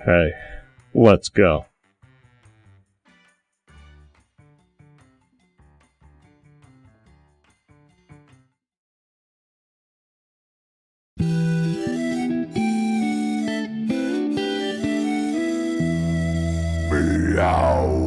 Hey, let's go. Meow.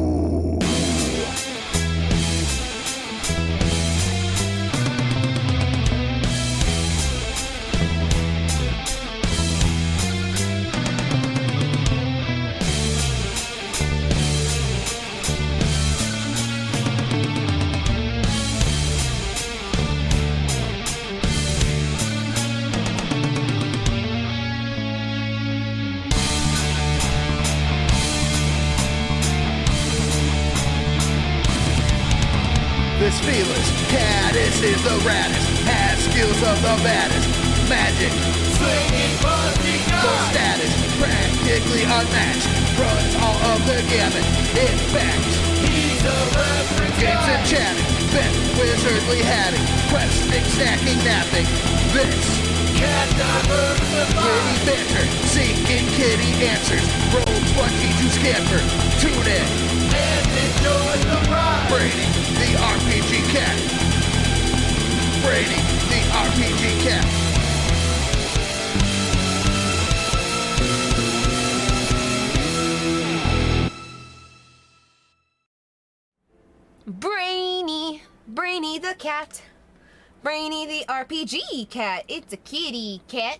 This fearless caddis is the raddest, has skills of the baddest, magic, Swinging buzzing for gun. status, practically unmatched, runs all of the gamut, in fact, He's a reference games guy. and chatting, bent wizardly hatting, questing, stacking, napping, this, Cat diversified. witty banter, seeking kitty answers, roll 20 to scamper, tune in, And enjoy the ride. Brady, the RPG cat. Brady, the RPG cat. Brainy the cat. Brainy the RPG cat. It's a kitty cat.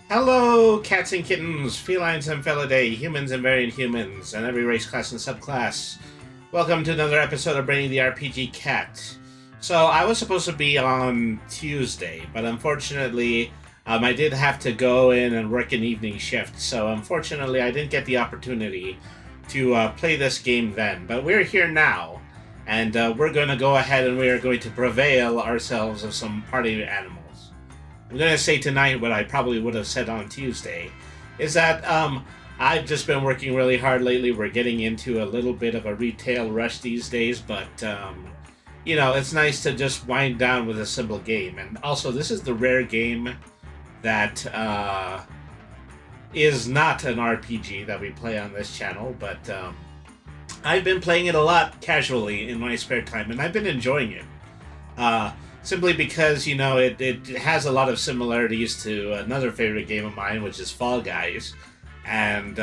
Hello, cats and kittens, felines and felidae, humans and variant humans, and every race, class, and subclass. Welcome to another episode of Brainy the RPG Cat. So, I was supposed to be on Tuesday, but unfortunately, I did have to go in and work an evening shift, so unfortunately, I didn't get the opportunity to play this game then. But we're here now, and we're going to go ahead and we are going to prevail ourselves of some party animals. I'm going to say tonight what I probably would have said on Tuesday, is that I've just been working really hard lately. We're getting into a little bit of a retail rush these days, but, it's nice to just wind down with a simple game. And also, this is the rare game that is not an RPG that we play on this channel, but I've been playing it a lot casually in my spare time, and I've been enjoying it. Simply because, it has a lot of similarities to another favorite game of mine, which is Fall Guys. And,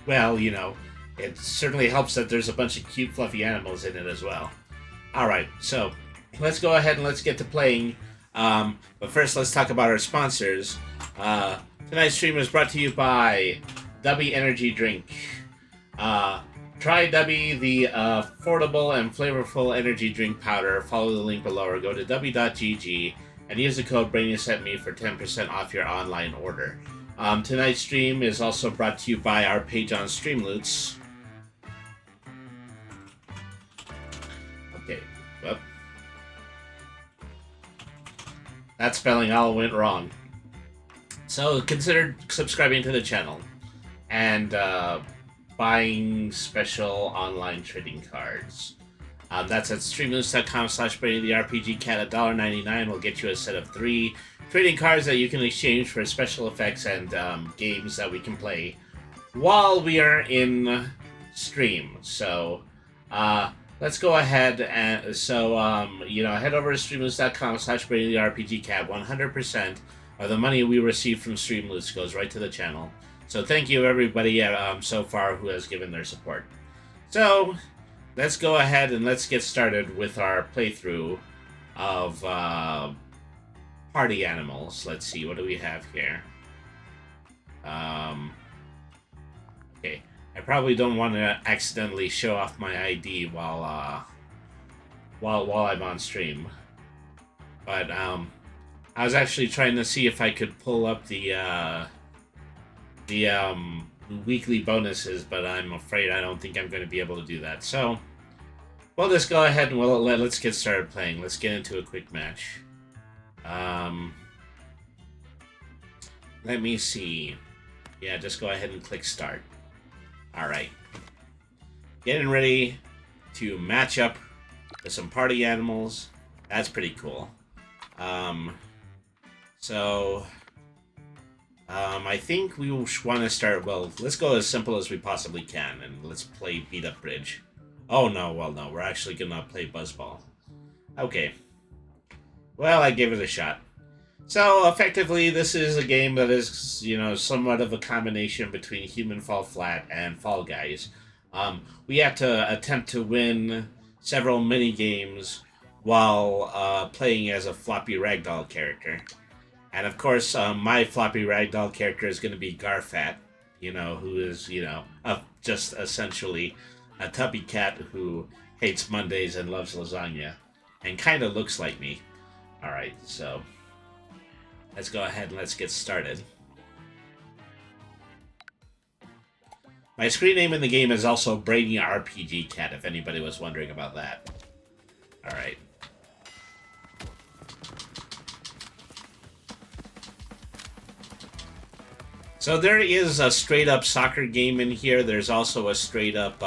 it certainly helps that there's a bunch of cute, fluffy animals in it as well. Alright, so let's go ahead and let's get to playing. But first, let's talk about our sponsors. Tonight's stream is brought to you by Dubby Energy Drink. Try Dubby, the affordable and flavorful energy drink powder. Follow the link below or go to dubby.gg and use the code BrainySetMe for 10% off your online order. Tonight's stream is also brought to you by our page on Streamloots. Okay, well, that spelling all went wrong. So consider subscribing to the channel and buying special online trading cards. That's at streamloots.com/BrainyTheRPGCat. $1.99 will get you a set of 3 trading cards that you can exchange for special effects and games that we can play while we are in stream. So let's go ahead and head over to streamloots.com/BradyRPGCat. 100% of the money we receive from Streamloots goes right to the channel. So thank you everybody so far who has given their support. So let's go ahead and let's get started with our playthrough of Party Animals. Let's see, what do we have here? Okay. I probably don't want to accidentally show off my ID while I'm on stream. But I was actually trying to see if I could pull up the weekly bonuses, but I'm afraid I don't think I'm going to be able to do that. So we'll just go ahead and let's get started playing. Let's get into a quick match. Let me see. Yeah, just go ahead and click start. Alright. Getting ready to match up with some party animals. That's pretty cool. I think we want to start, well, let's go as simple as we possibly can, and let's play Beat Up Bridge. Oh, no, well, no, we're actually gonna play Buzzball. Okay. Well, I gave it a shot. So, effectively, this is a game that is, somewhat of a combination between Human Fall Flat and Fall Guys. We have to attempt to win several mini-games while playing as a floppy ragdoll character. And, of course, my floppy ragdoll character is going to be Garfat, who is, just essentially a tubby cat who hates Mondays and loves lasagna. And kind of looks like me. Alright, so let's go ahead and let's get started. My screen name in the game is also Brady RPG Cat, if anybody was wondering about that. Alright. So there is a straight-up soccer game in here. There's also a straight-up,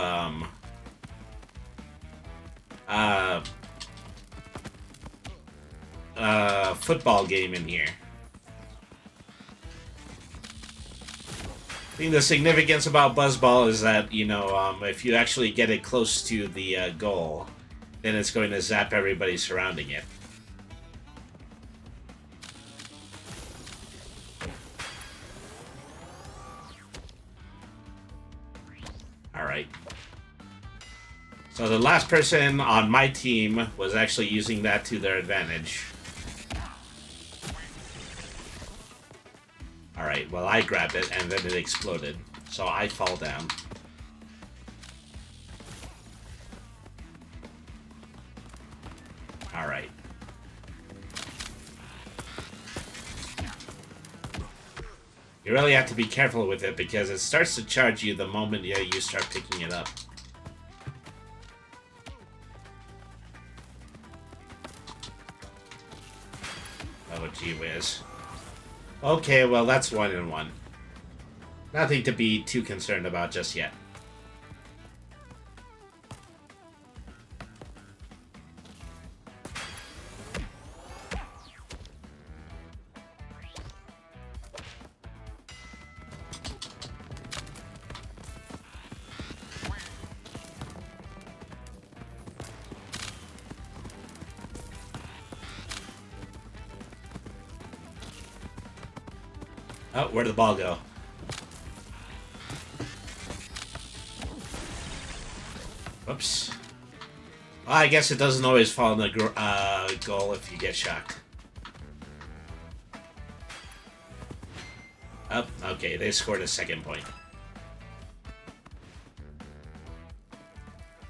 football game in here. I think the significance about Buzzball is that, if you actually get it close to the goal, then it's going to zap everybody surrounding it. Alright. So the last person on my team was actually using that to their advantage. Alright, well I grabbed it and then it exploded, so I fall down. Alright. You really have to be careful with it because it starts to charge you the moment you start picking it up. Oh, gee whiz. Okay, well, that's 1-1. Nothing to be too concerned about just yet. Oh, where'd the ball go? Whoops. Well, I guess it doesn't always fall in the goal if you get shocked. Oh, okay, they scored a second point.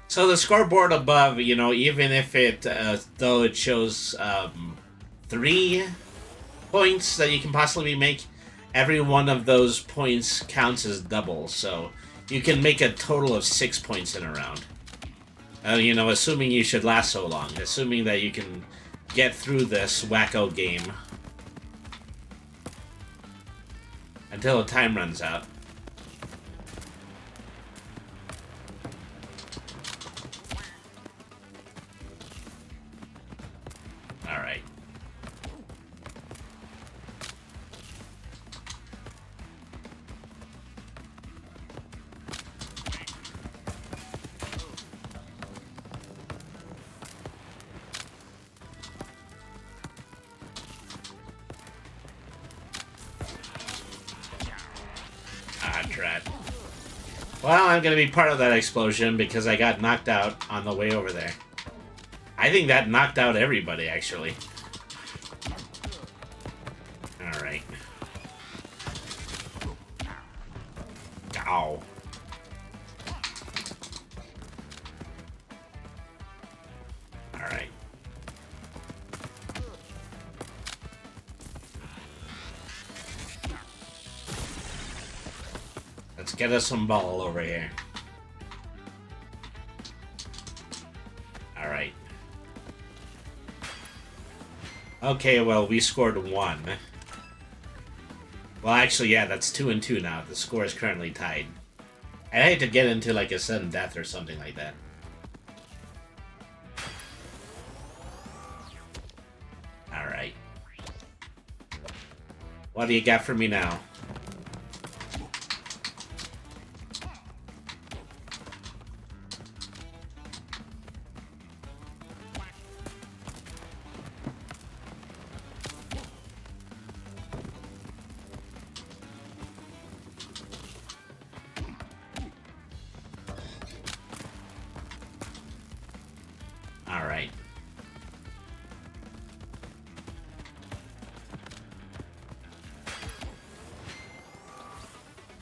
So the scoreboard above, even if it, though it shows 3 points that you can possibly make, every one of those points counts as double, so you can make a total of 6 points in a round. Assuming you should last so long, assuming that you can get through this wacko game until the time runs out. Alright. Well, I'm gonna be part of that explosion because I got knocked out on the way over there. I think that knocked out everybody, actually. Alright. Ow. Alright. Let's get us some ball over here. Alright. Okay, well, we scored 1. Well, actually, yeah, that's 2 and 2 now. The score is currently tied. I hate to get into, like, a sudden death or something like that. Alright. What do you got for me now? Alright.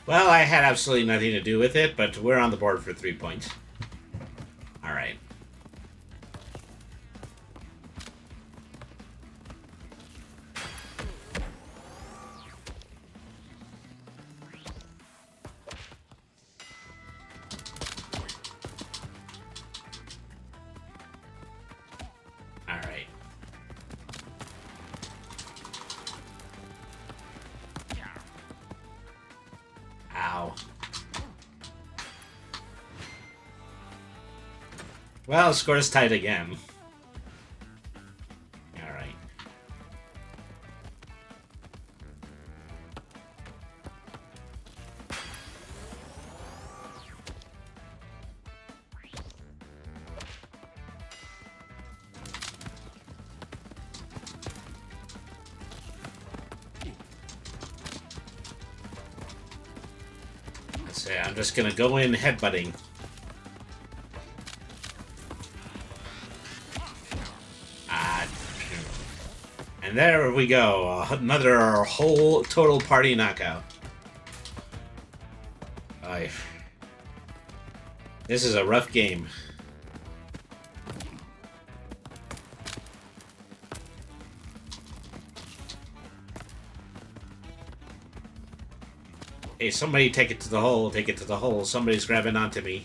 Well, I had absolutely nothing to do with it, but we're on the board for 3 points. Alright. Alright. Ow. Well, score is tight again. Alright. Let's see, I'm just gonna go in headbutting. And there we go, another whole total party knockout. Aye. This is a rough game. Hey, somebody take it to the hole, take it to the hole. Somebody's grabbing onto me.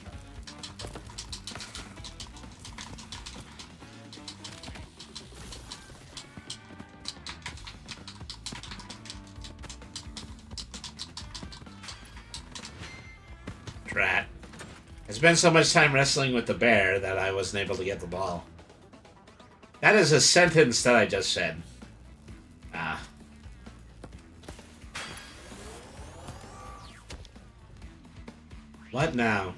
Drat. I spent so much time wrestling with the bear that I wasn't able to get the ball. That is a sentence that I just said. Ah. What now?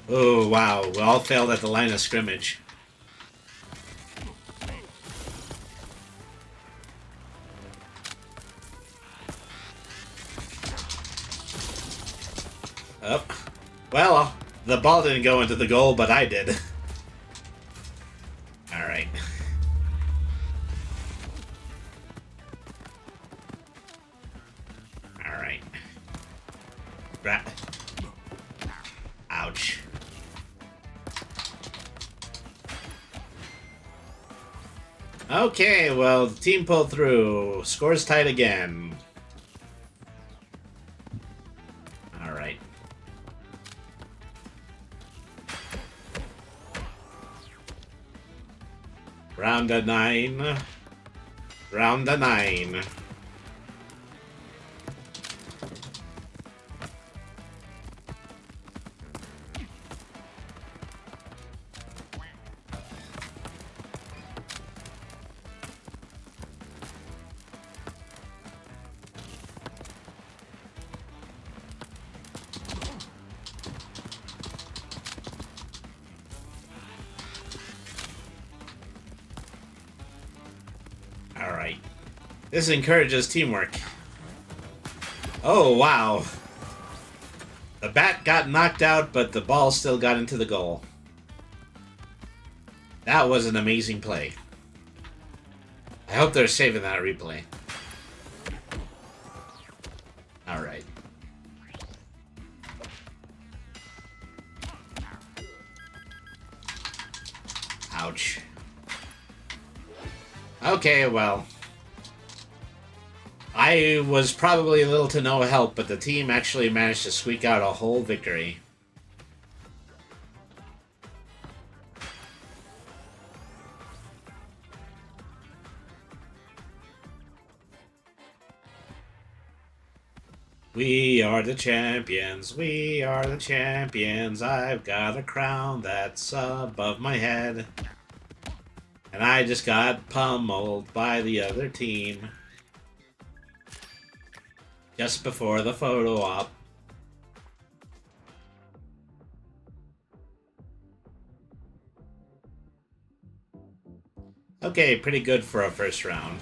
Oh, wow. We all failed at the line of scrimmage. Oh. Well, the ball didn't go into the goal, but I did. Alright. Alright. Ouch. Okay, well, the team pulled through. Score's tight again. Alright. Round of 9. Round of 9. Alright. This encourages teamwork. Oh, wow. The bat got knocked out, but the ball still got into the goal. That was an amazing play. I hope they're saving that replay. Alright. Ouch. Okay, well. I was probably a little to no help, but the team actually managed to squeak out a whole victory. We are the champions, we are the champions. I've got a crown that's above my head. And I just got pummeled by the other team. Just before the photo op. Okay, pretty good for a first round.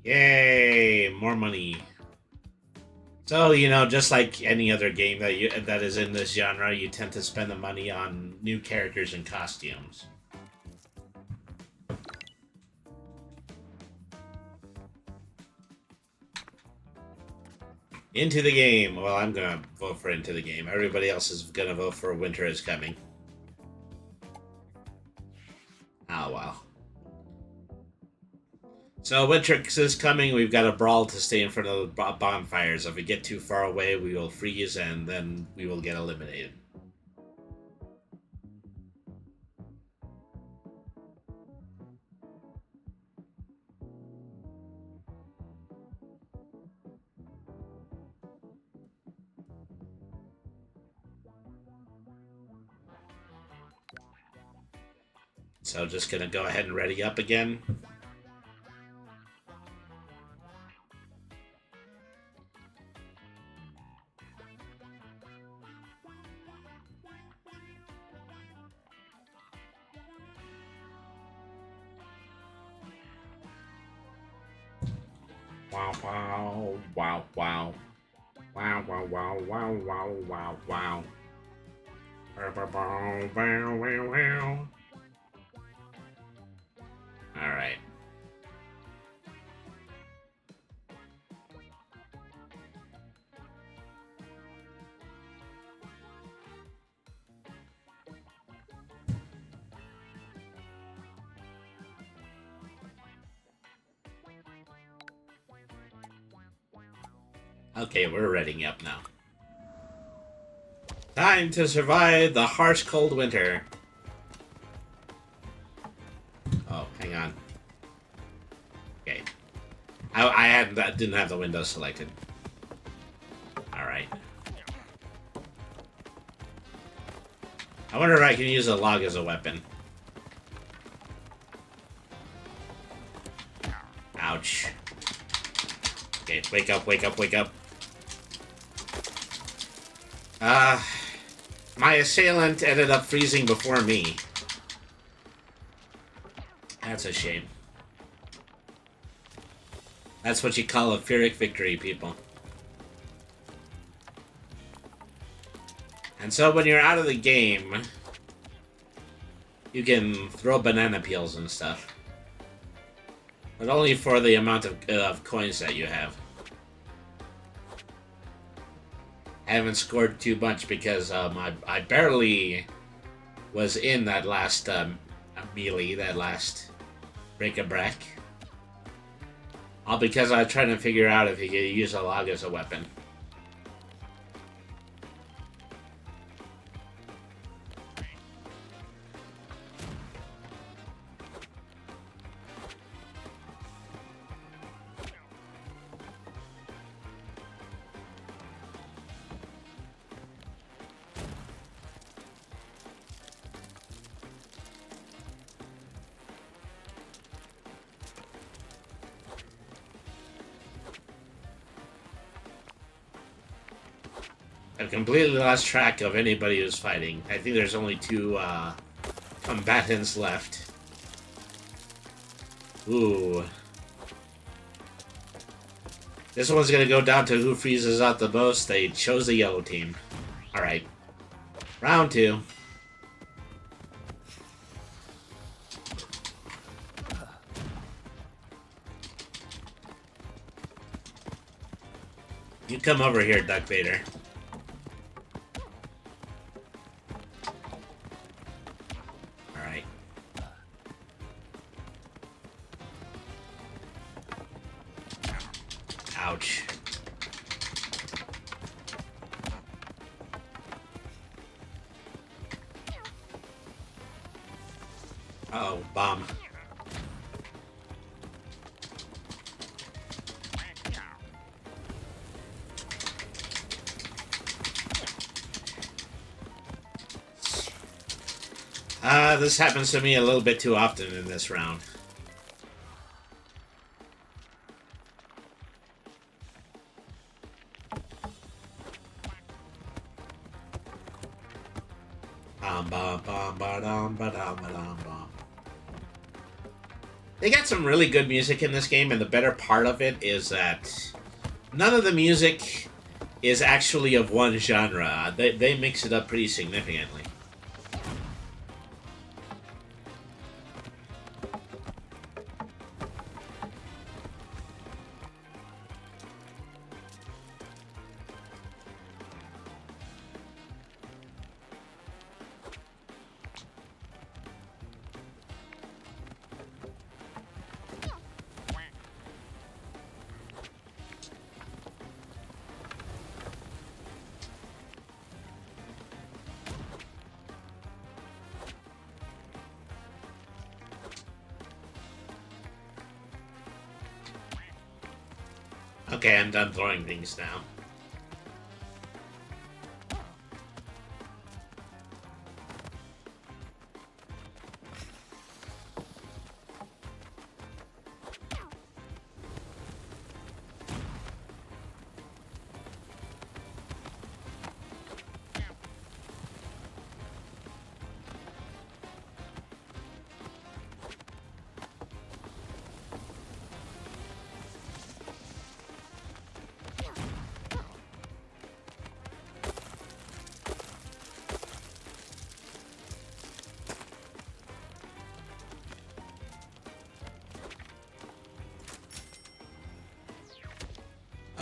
Yay, more money. So, you know, just like any other game that is in this genre, you tend to spend the money on new characters and costumes. Into the game. Well, I'm gonna vote for Into the Game. Everybody else is gonna vote for Winter is Coming. Oh, well. So, Winter is coming. We've got a brawl to stay in front of the bonfires. If we get too far away, we will freeze and then we will get eliminated. So, just gonna go ahead and ready up again. Wow, wow, wow, wow. Wow, wow, wow, wow, wow, wow, wow. Wow, wow, wow, wow, wow. Alright. Okay, we're readying up now. Time to survive the harsh cold winter. Oh, hang on. Okay. I didn't have the window selected. Alright. I wonder if I can use a log as a weapon. Ouch. Okay, wake up, wake up, wake up. My assailant ended up freezing before me. That's a shame. That's what you call a Pyrrhic victory, people. And so when you're out of the game, you can throw banana peels and stuff. But only for the amount of coins that you have. I haven't scored too much because I barely was in that last melee, that last break-a-brack. All because I was trying to figure out if you could use a log as a weapon. I've completely lost track of anybody who's fighting. I think there's only two combatants left. Ooh. This one's gonna go down to who freezes out the most. They chose the yellow team. Alright. Round 2. You come over here, Duck Vader. Alright. Ouch. Oh, bomb. This happens to me a little bit too often in this round. They got some really good music in this game, and the better part of it is that none of the music is actually of one genre. They mix it up pretty significantly. Okay, I'm done throwing things now.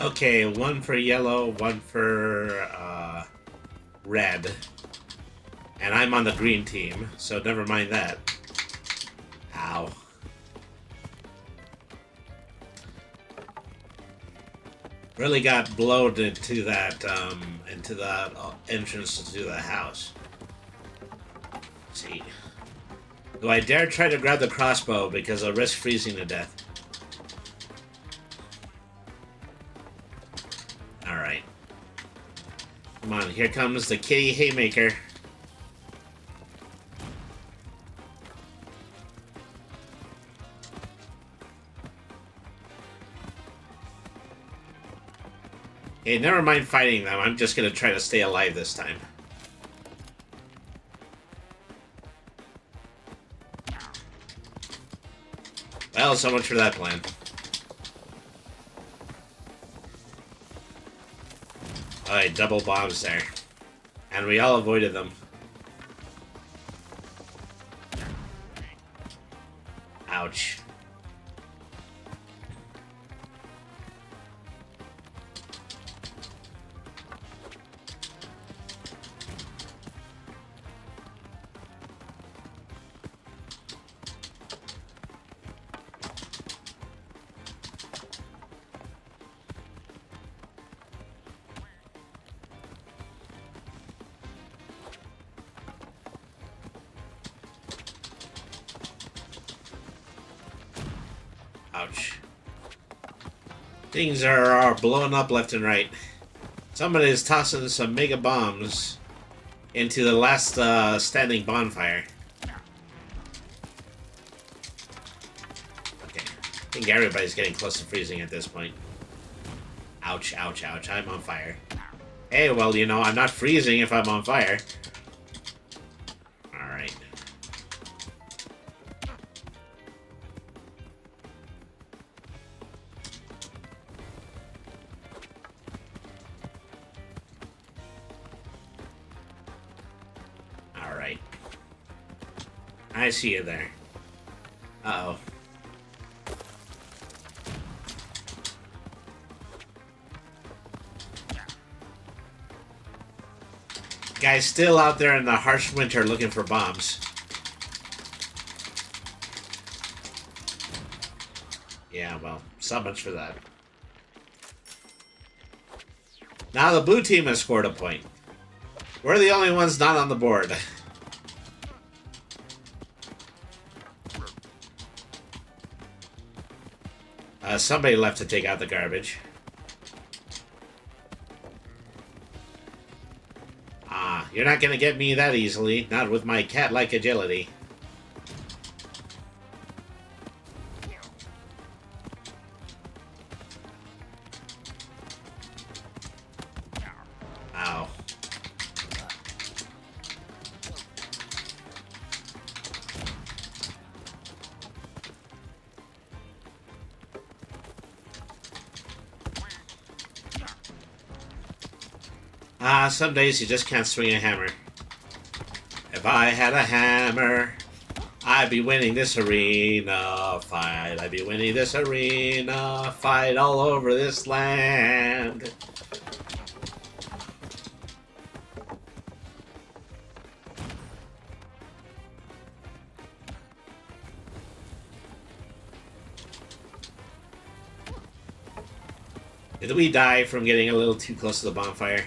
Okay, one for yellow, one for red. And I'm on the green team, so never mind that. Ow. Really got blowed into that entrance to the house. Let's see. Do I dare try to grab the crossbow because I'll risk freezing to death? Alright. Come on, here comes the kitty haymaker. Okay, never mind fighting them. I'm just gonna try to stay alive this time. Well, so much for that plan. Alright, double bombs there. And we all avoided them. Ouch. Ouch. Things are blowing up left and right. Somebody is tossing some mega bombs into the last standing bonfire. Okay. I think everybody's getting close to freezing at this point. Ouch, ouch, ouch. I'm on fire. Hey, well, you know, I'm not freezing if I'm on fire. Alright. I see you there. Uh-oh. Guy's still out there in the harsh winter looking for bombs. Yeah, well, so much for that. Now the blue team has scored a point. We're the only ones not on the board. Somebody left to take out the garbage. Ah, you're not gonna get me that easily. Not with my cat-like agility. Ow. Some days you just can't swing a hammer. If I had a hammer, I'd be winning this arena fight. I'd be winning this arena fight all over this land. Did we die from getting a little too close to the bonfire?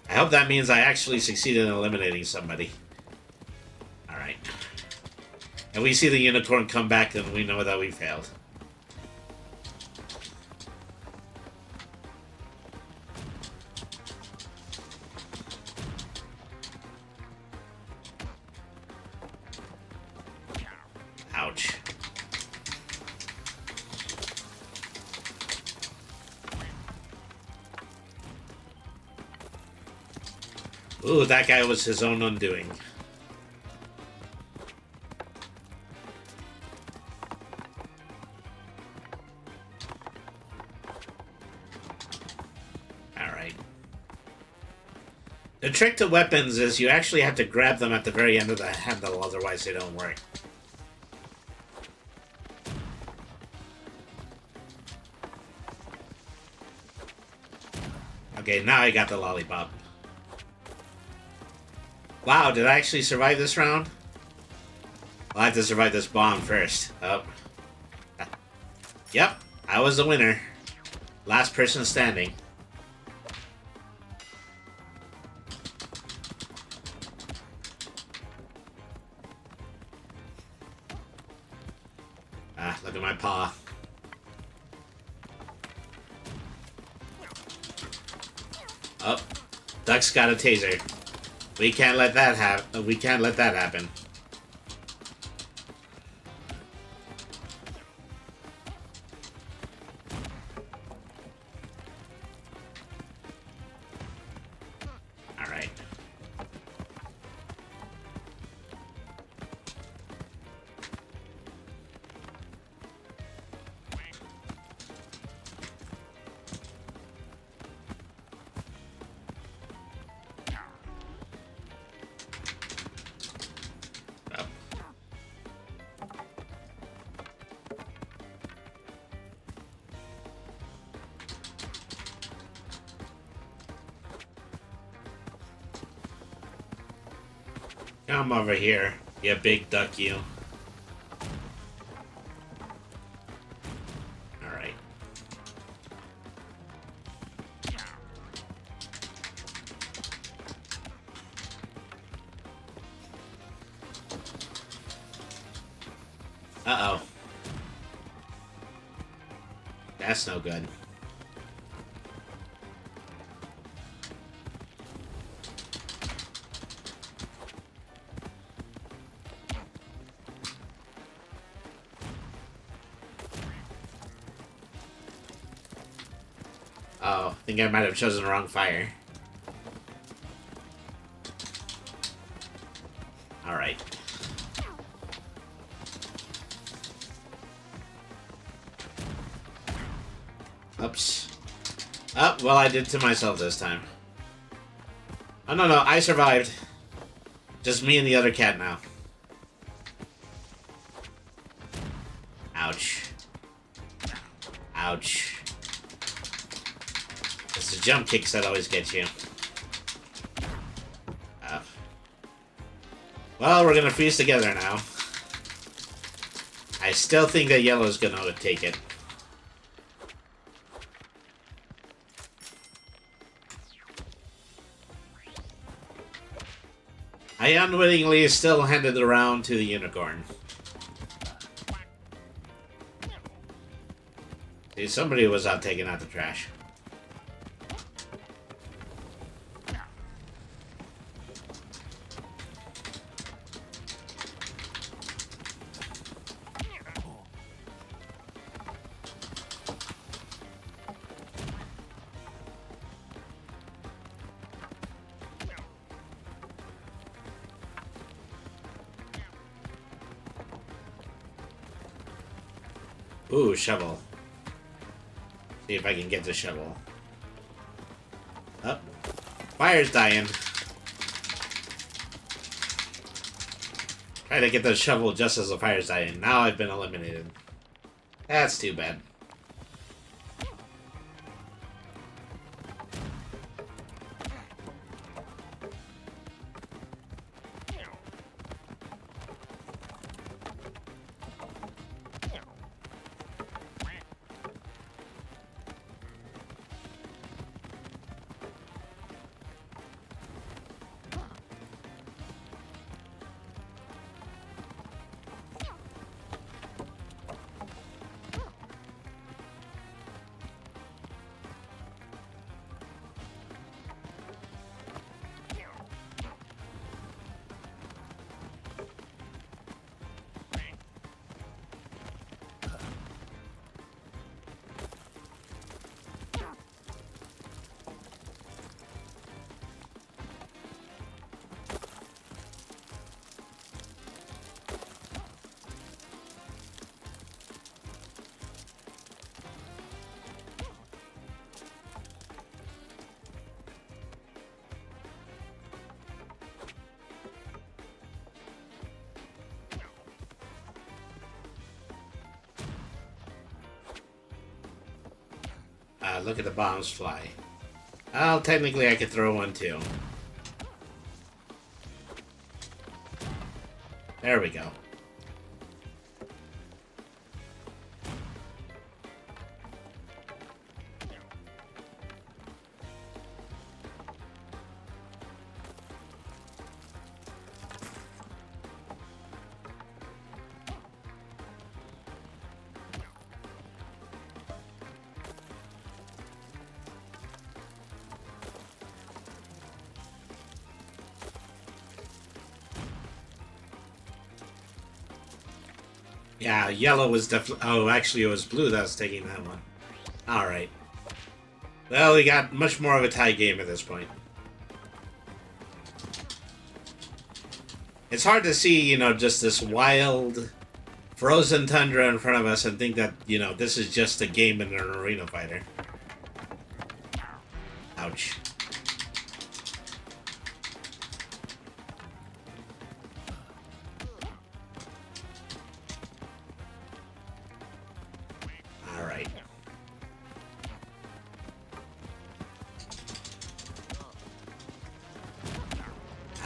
I hope that means I actually succeeded in eliminating somebody. Alright. And we see the unicorn come back, then we know that we failed. Ouch. Ooh, that guy was his own undoing. Alright. The trick to weapons is you actually have to grab them at the very end of the handle, otherwise they don't work. Okay, now I got the lollipop. Wow, did I actually survive this round? I'll have to survive this bomb first. Oh. Yep, I was the winner. Last person standing. Ah, look at my paw. Oh, Duck's got a taser. We can't let that happen. We can't let that happen. All right. Come over here, you big duck, you. Alright. Uh-oh. That's no good. Oh, I think I might have chosen the wrong fire. Alright. Oops. Oh, well, I did to myself this time. Oh, no, no, I survived. Just me and the other cat now. Ouch. Ouch. It's the jump kicks that always get you. Well, we're gonna freeze together now. I still think that yellow's gonna take it. I unwittingly still handed it around to the unicorn. See, somebody was out taking out the trash. Ooh, shovel. See if I can get the shovel. Up. Oh, fire's dying. Try to get the shovel just as the fire's dying. Now I've been eliminated. That's too bad. Look at the bombs fly. Well, technically I could throw one too. There we go. Yeah, yellow was definitely... Oh, actually it was blue that was taking that one. Alright. Well, we got much more of a tie game at this point. It's hard to see, you know, just this wild, frozen tundra in front of us and think that, you know, this is just a game in an arena fighter. Ouch.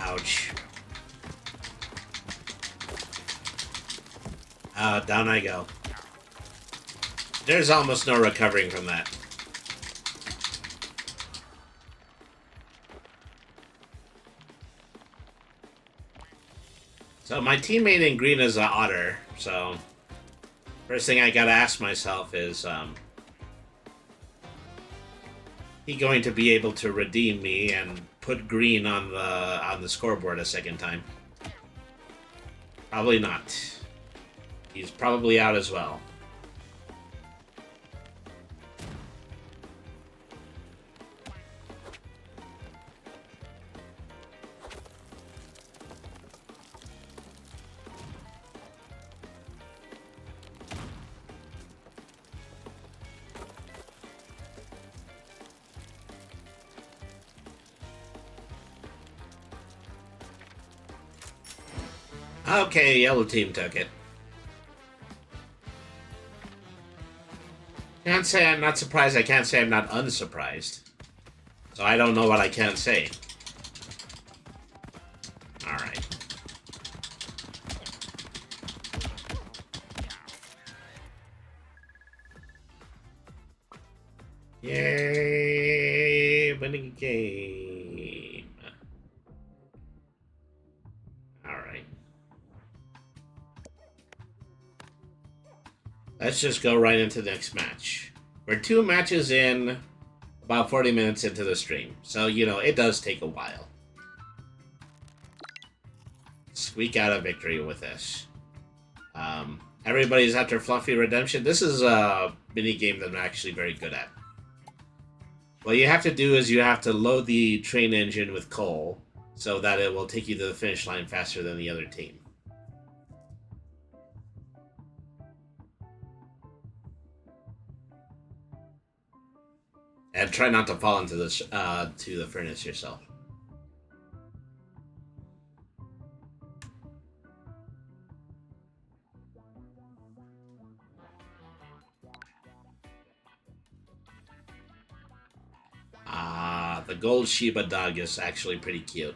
Ouch. Down I go. There's almost no recovering from that. So my teammate in green is an otter, so first thing I gotta ask myself is, he going to be able to redeem me and put green on the scoreboard a second time? Probably not. He's probably out as well. Okay, yellow team took it. Can't say I'm not surprised. I can't say I'm not unsurprised. So I don't know what I can't say. Alright. Yay! Winning a game. Alright. Let's just go right into the next match. We're 2 matches in, about 40 minutes into the stream. So, you know, it does take a while. Squeak out a victory with this. Everybody's after Fluffy Redemption. This is a mini game that I'm actually very good at. What you have to do is you have to load the train engine with coal so that it will take you to the finish line faster than the other team. And try not to fall into the to the furnace yourself. The gold Shiba dog is actually pretty cute.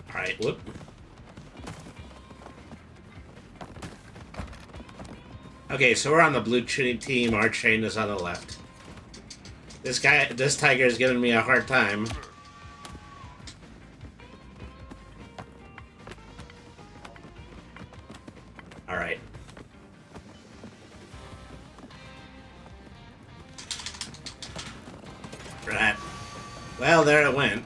Alright, whoop. Okay, so we're on the blue team. Our train is on the left. This tiger is giving me a hard time. Alright. Right. Well, there it went.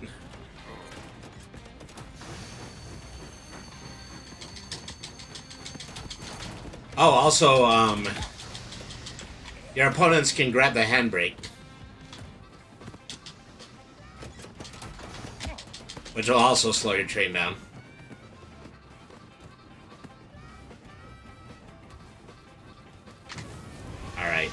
Oh, also, your opponents can grab the handbrake, which will also slow your train down. Alright.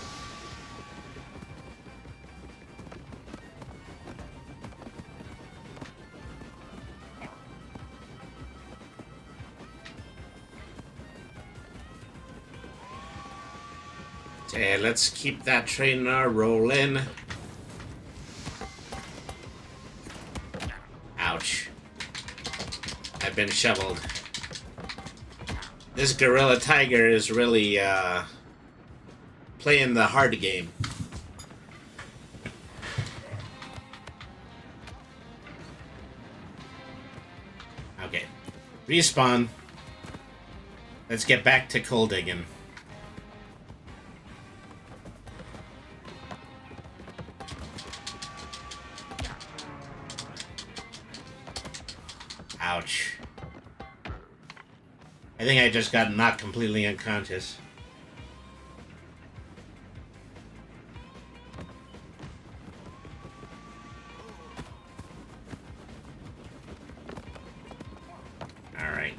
Okay, let's keep that train rolling. Ouch. I've been shoveled. This gorilla tiger is really playing the hard game. Okay. Respawn. Let's get back to coal digging. Ouch. I think I just got knocked completely unconscious. Alright.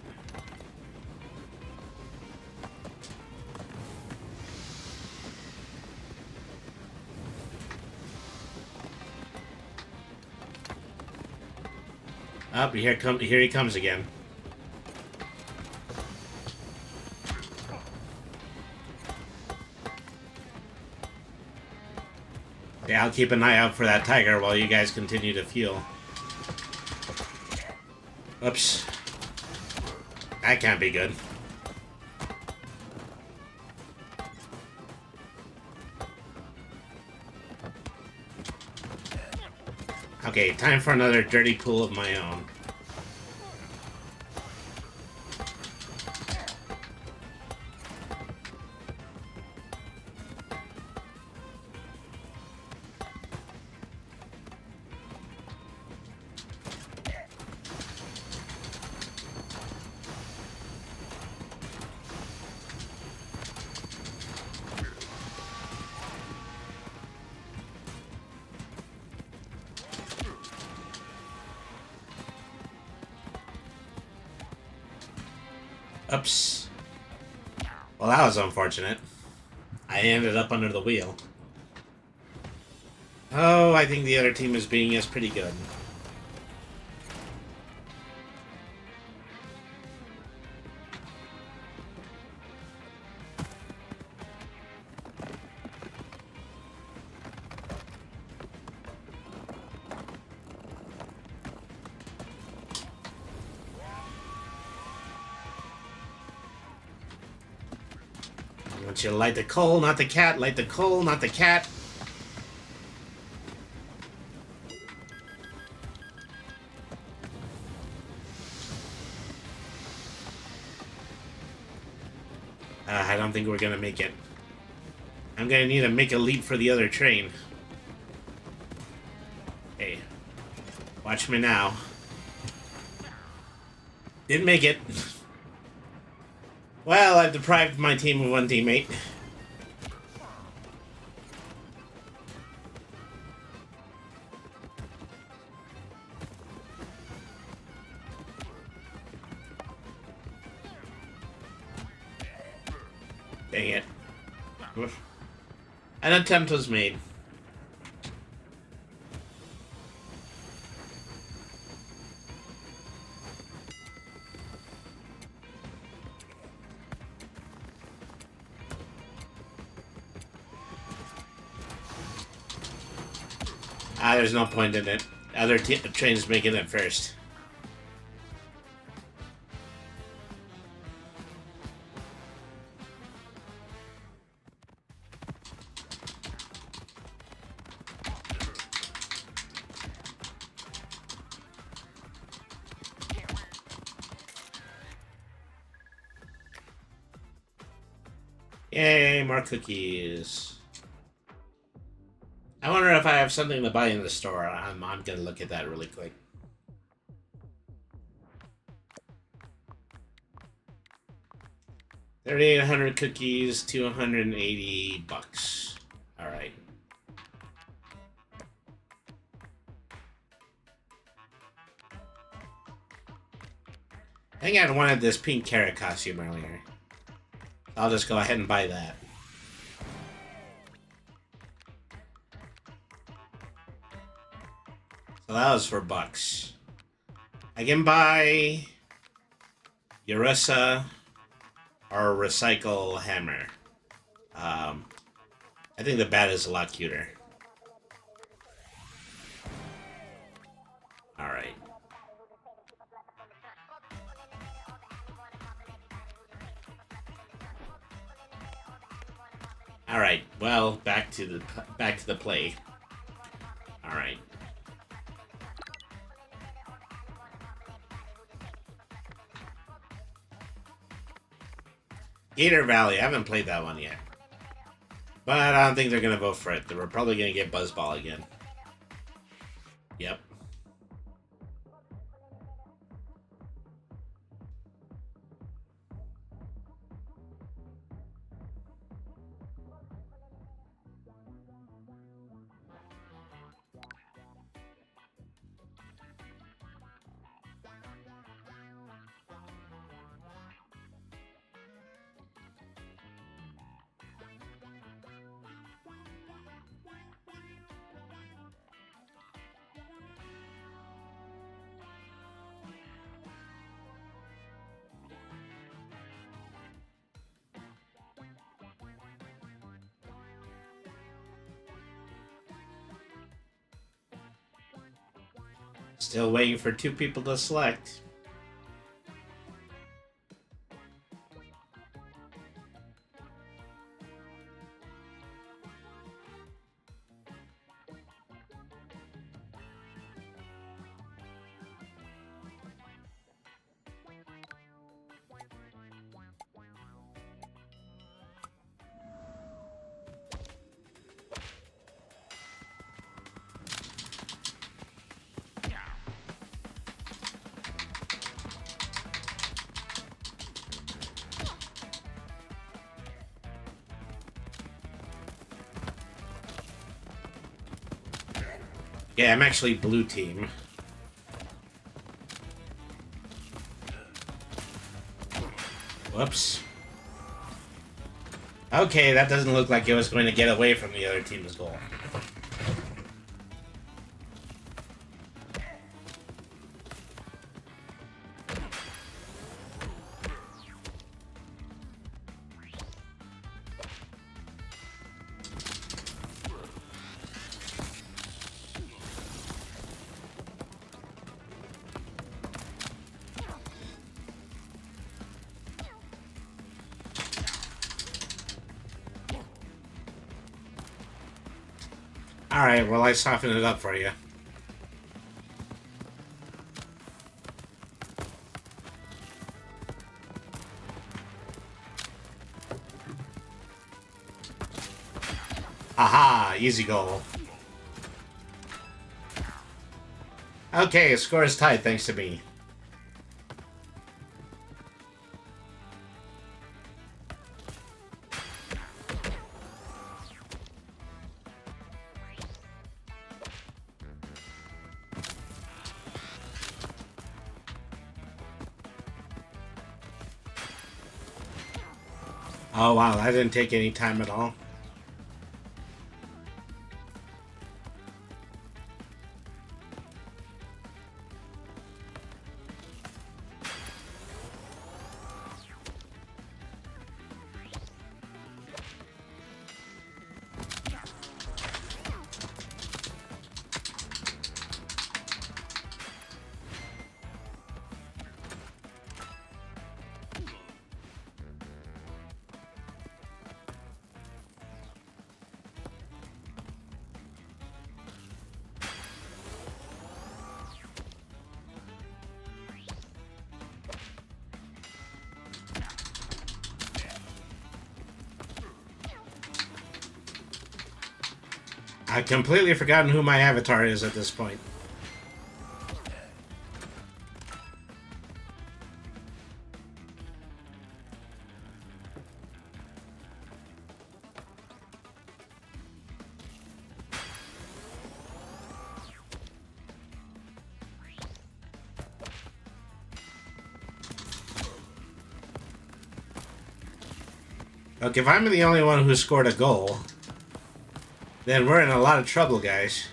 Up, here he comes again. Yeah, I'll keep an eye out for that tiger while you guys continue to fuel. Oops. That can't be good. Okay, time for another dirty pool of my own. Oops. Well, that was unfortunate. I ended up under the wheel. Oh, I think the other team is beating us pretty good. I want you to light the coal, not the cat. Light the coal, not the cat. I don't think we're gonna make it. I'm gonna need to make a leap for the other train. Hey, watch me now. Didn't make it. Well, I've deprived my team of one teammate. Dang it. An attempt was made. There's no point in it. Other trains making it first. Yay, more cookies. I wonder if I have something to buy in the store. I'm gonna look at that really quick. $3,800 cookies, $280. All right. I think I wanted this pink carrot costume earlier. I'll just go ahead and buy that. So that was for bucks. I can buy Urissa or Recycle Hammer. I think the bat is a lot cuter. Alright. Alright, well, back to the play. Alright. Gator Valley, I haven't played that one yet. But I don't think they're gonna vote for it. We're probably gonna get Buzzball again. Yep. Still waiting for 2 people to select. Yeah, I'm actually blue team. Whoops. Okay, that doesn't look like it was going to get away from the other team's goal. Alright, well, I softened it up for you. Aha! Easy goal. Okay, score is tied thanks to me. Oh wow, that didn't take any time at all. I've completely forgotten who my avatar is at this point. Look, if I'm the only one who scored a goal, then we're in a lot of trouble, guys.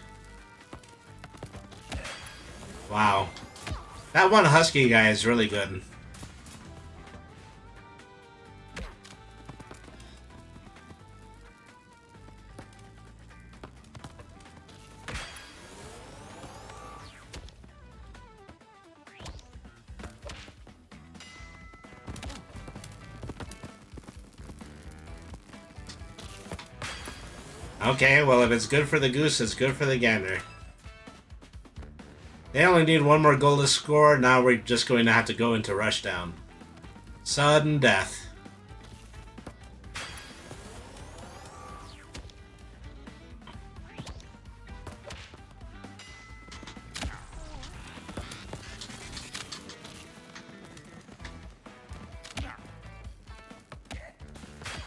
Wow. That one Husky guy is really good. Okay, well, if it's good for the goose, it's good for the gander. They only need one more goal to score. Now we're just going to have to go into rushdown. Sudden death.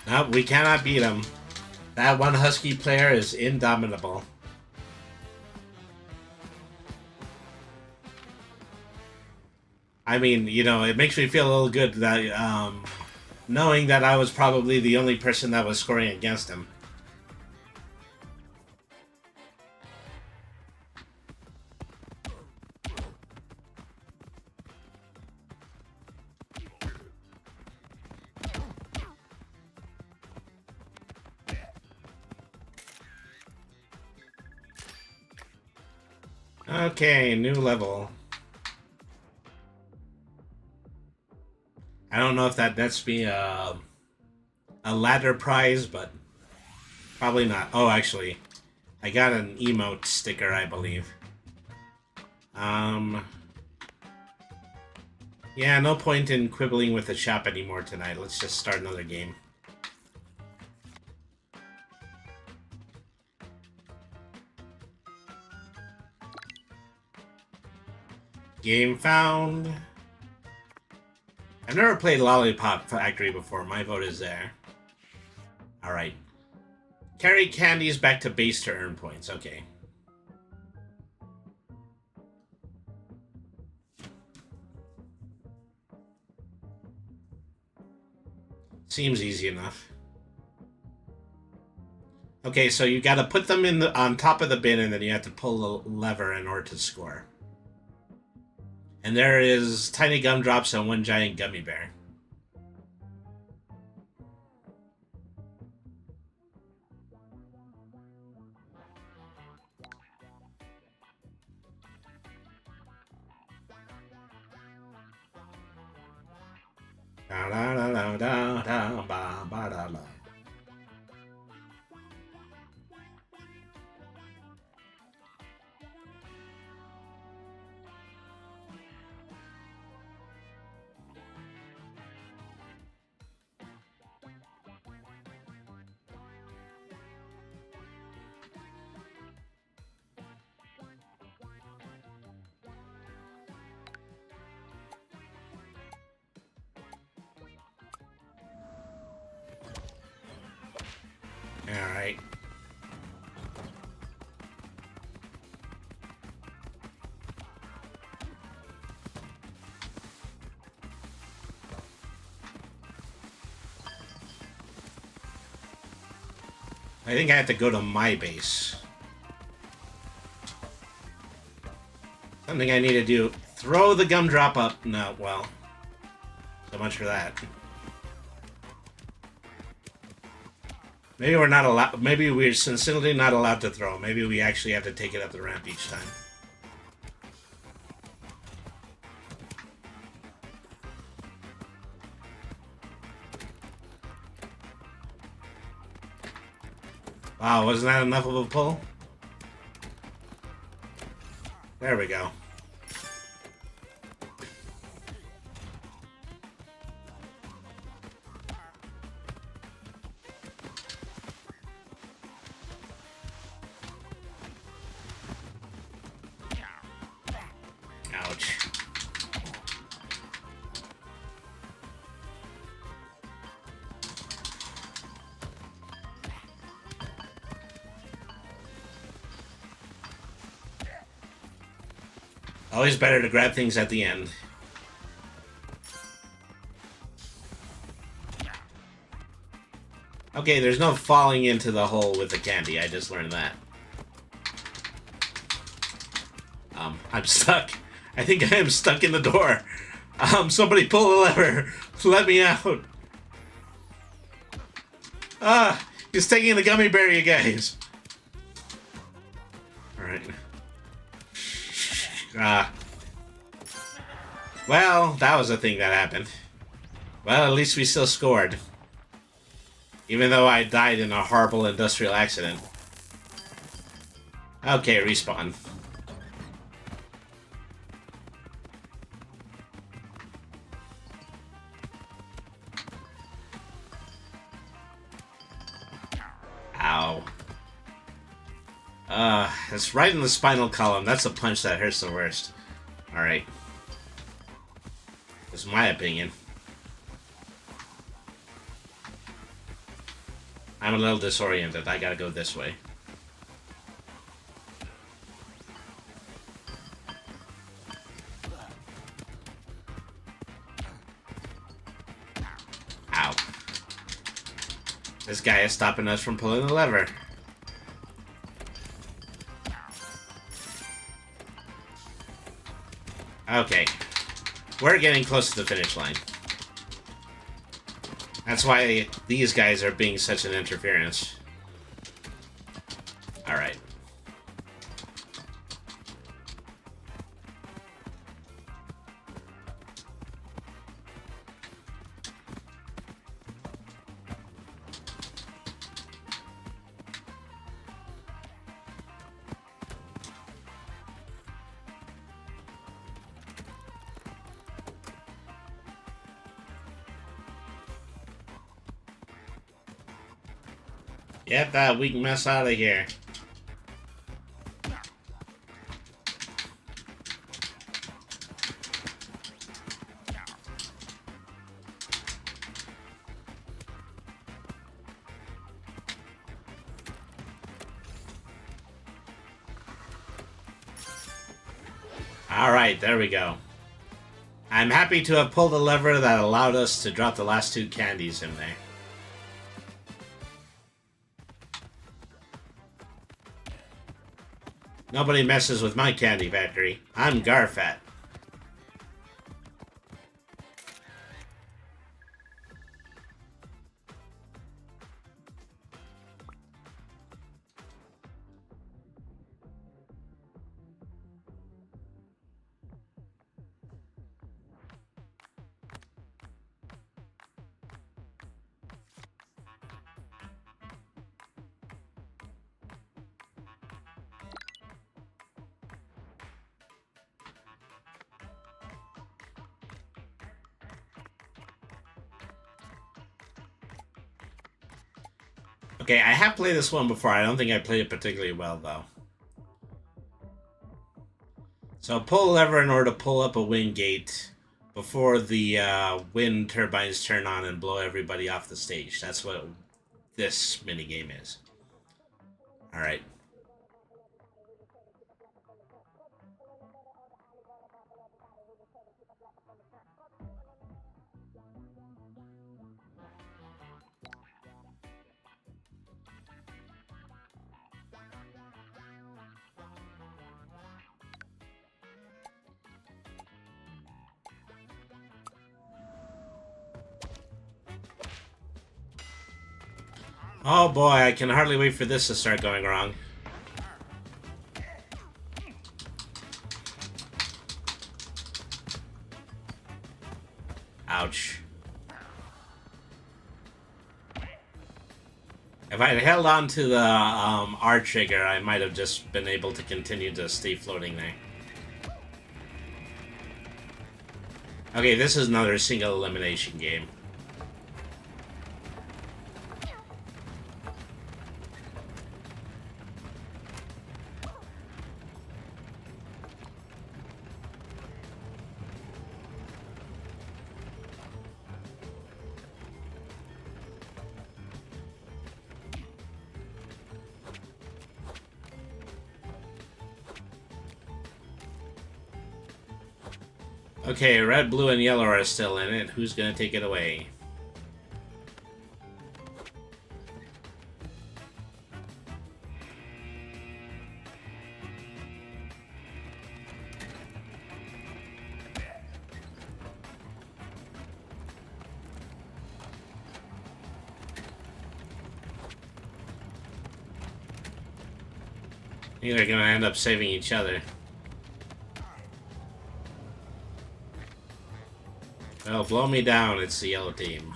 Nope, we cannot beat him. That one Husky player is indomitable. I mean, you know, it makes me feel a little good that, knowing that I was probably the only person that was scoring against him. Okay, new level. I don't know if that nets me a ladder prize, but probably not. Oh, actually, I got an emote sticker, I believe. Yeah, no point in quibbling with the shop anymore tonight. Let's just start another game. Game found. I've never played Lollipop Factory before. My vote is there. Alright. Carry candies back to base to earn points. Okay. Seems easy enough. Okay, so you got to put them in on top of the bin, and then you have to pull the lever in order to score. And there is tiny gumdrops and one giant gummy bear. Da da da da da ba ba da la. All right. I think I have to go to my base. Something I need to do. Throw the gumdrop up. No, well. So much for that. Maybe we're not allowed. Maybe we're sincerely not allowed to throw. Maybe we actually have to take it up the ramp each time. Wow, wasn't that enough of a pull? There we go. Ouch. Always better to grab things at the end. Okay, there's no falling into the hole with the candy. I just learned that. I'm stuck. I think I am stuck in the door. Somebody pull the lever. Let me out. He's taking the gummy bear, you guys. Alright. Well, that was a thing that happened. Well, at least we still scored. Even though I died in a horrible industrial accident. Okay, respawn. Ow. It's right in the spinal column. That's the punch that hurts the worst. Alright. That's my opinion. I'm a little disoriented. I gotta go this way. Ow. This guy is stopping us from pulling the lever. Okay. We're getting close to the finish line. That's why these guys are being such an interference. Alright. Get that weak mess out of here. Alright, there we go. I'm happy to have pulled the lever that allowed us to drop the last 2 candies in there. Nobody messes with my candy factory. I'm Garfat. Okay, I have played this one before. I don't think I played it particularly well, though. So pull a lever in order to pull up a wind gate before the wind turbines turn on and blow everybody off the stage. That's what this minigame is. Alright. Oh boy, I can hardly wait for this to start going wrong. Ouch. If I had held on to the R trigger, I might have just been able to continue to stay floating there. Okay, this is another single elimination game. Okay, red, blue, and yellow are still in it. Who's gonna take it away? I think they're gonna end up saving each other. Well, blow me down, it's the yellow team.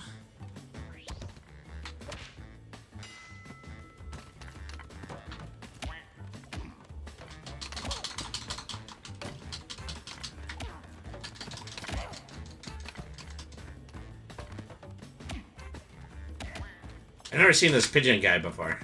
I've never seen this pigeon guy before.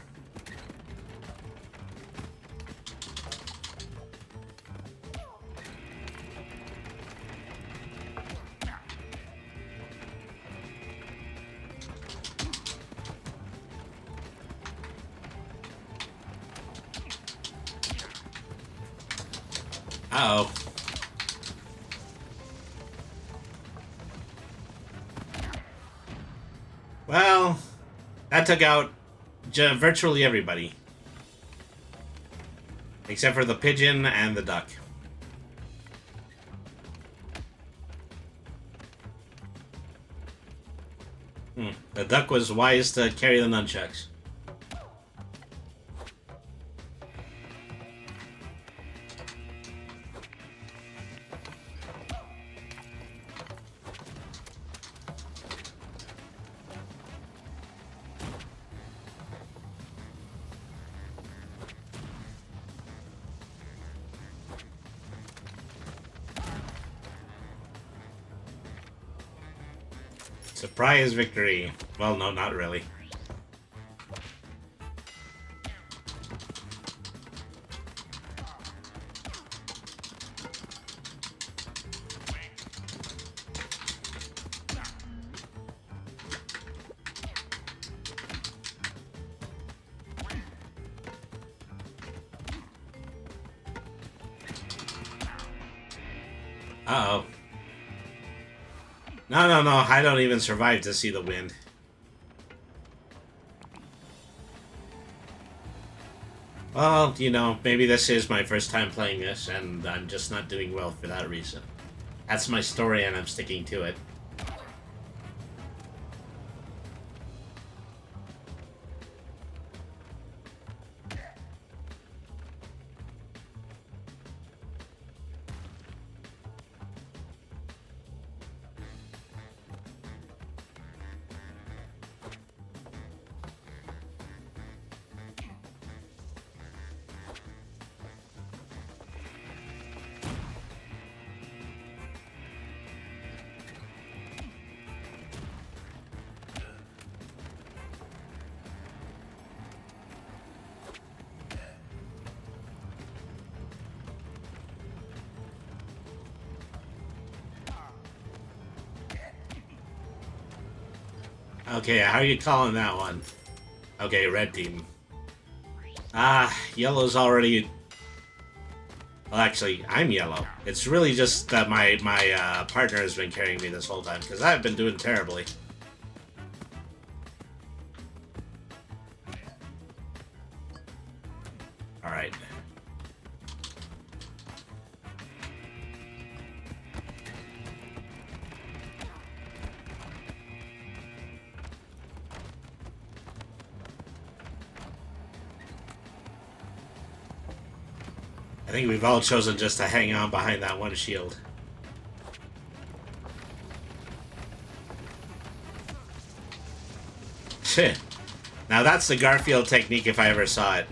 Uh-oh. Well, that took out virtually everybody. Except for the pigeon and the duck. The duck was wise to carry the nunchucks. Surprise victory. Well, no, not really. Uh-oh. No, no, no. I don't even survive to see the wind. Well, you know, maybe this is my first time playing this, and I'm just not doing well for that reason. That's my story, and I'm sticking to it. Okay, how are you calling that one? Okay, red team. Ah, yellow's already... Well, actually, I'm yellow. It's really just that my partner has been carrying me this whole time, because I've been doing terribly. Alright. I think we've all chosen just to hang on behind that one shield. Shit. Now that's the Garfield technique if I ever saw it.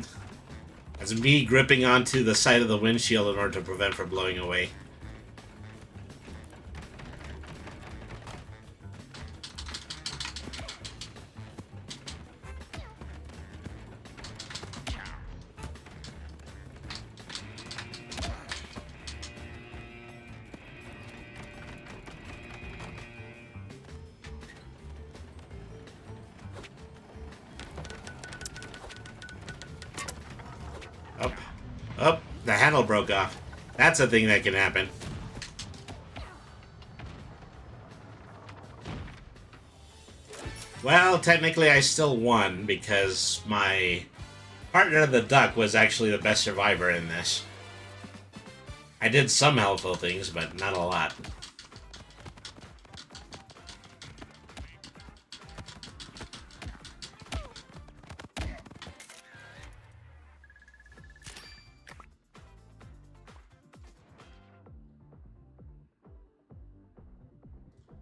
That's me gripping onto the side of the windshield in order to prevent from blowing away. Oh, the handle broke off. That's a thing that can happen. Well, technically I still won because my partner, the duck, was actually the best survivor in this. I did some helpful things, but not a lot.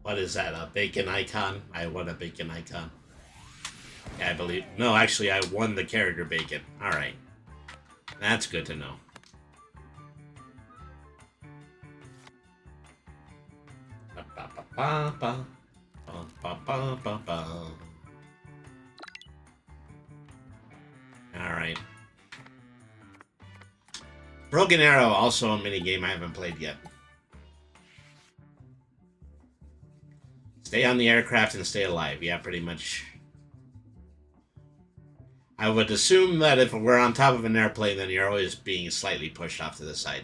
What is that, a bacon icon? I won a bacon icon. Yeah, I believe... No, actually, I won the character bacon. Alright. That's good to know. Alright. Broken Arrow, also a minigame I haven't played yet. Stay on the aircraft and stay alive. Yeah, pretty much. I would assume that if we're on top of an airplane, then you're always being slightly pushed off to the side.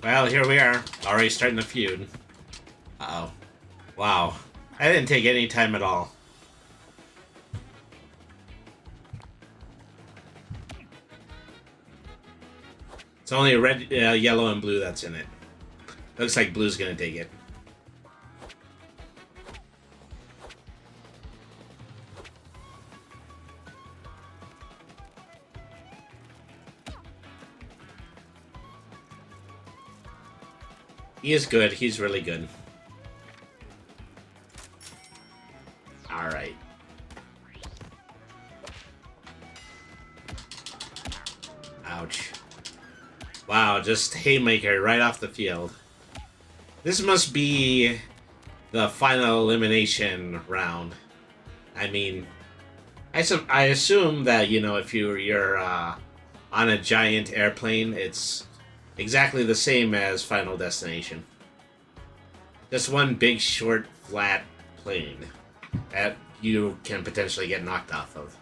Well, here we are, already starting the feud. Uh-oh. Wow. I didn't take any time at all. It's only red, yellow, and blue that's in it. Looks like blue's gonna take it. He is good. He's really good. Alright. Ouch. Wow, just haymaker right off the field. This must be the final elimination round. I mean, I assume that, you know, if you're on a giant airplane, it's exactly the same as Final Destination. Just one big, short, flat plane that you can potentially get knocked off of.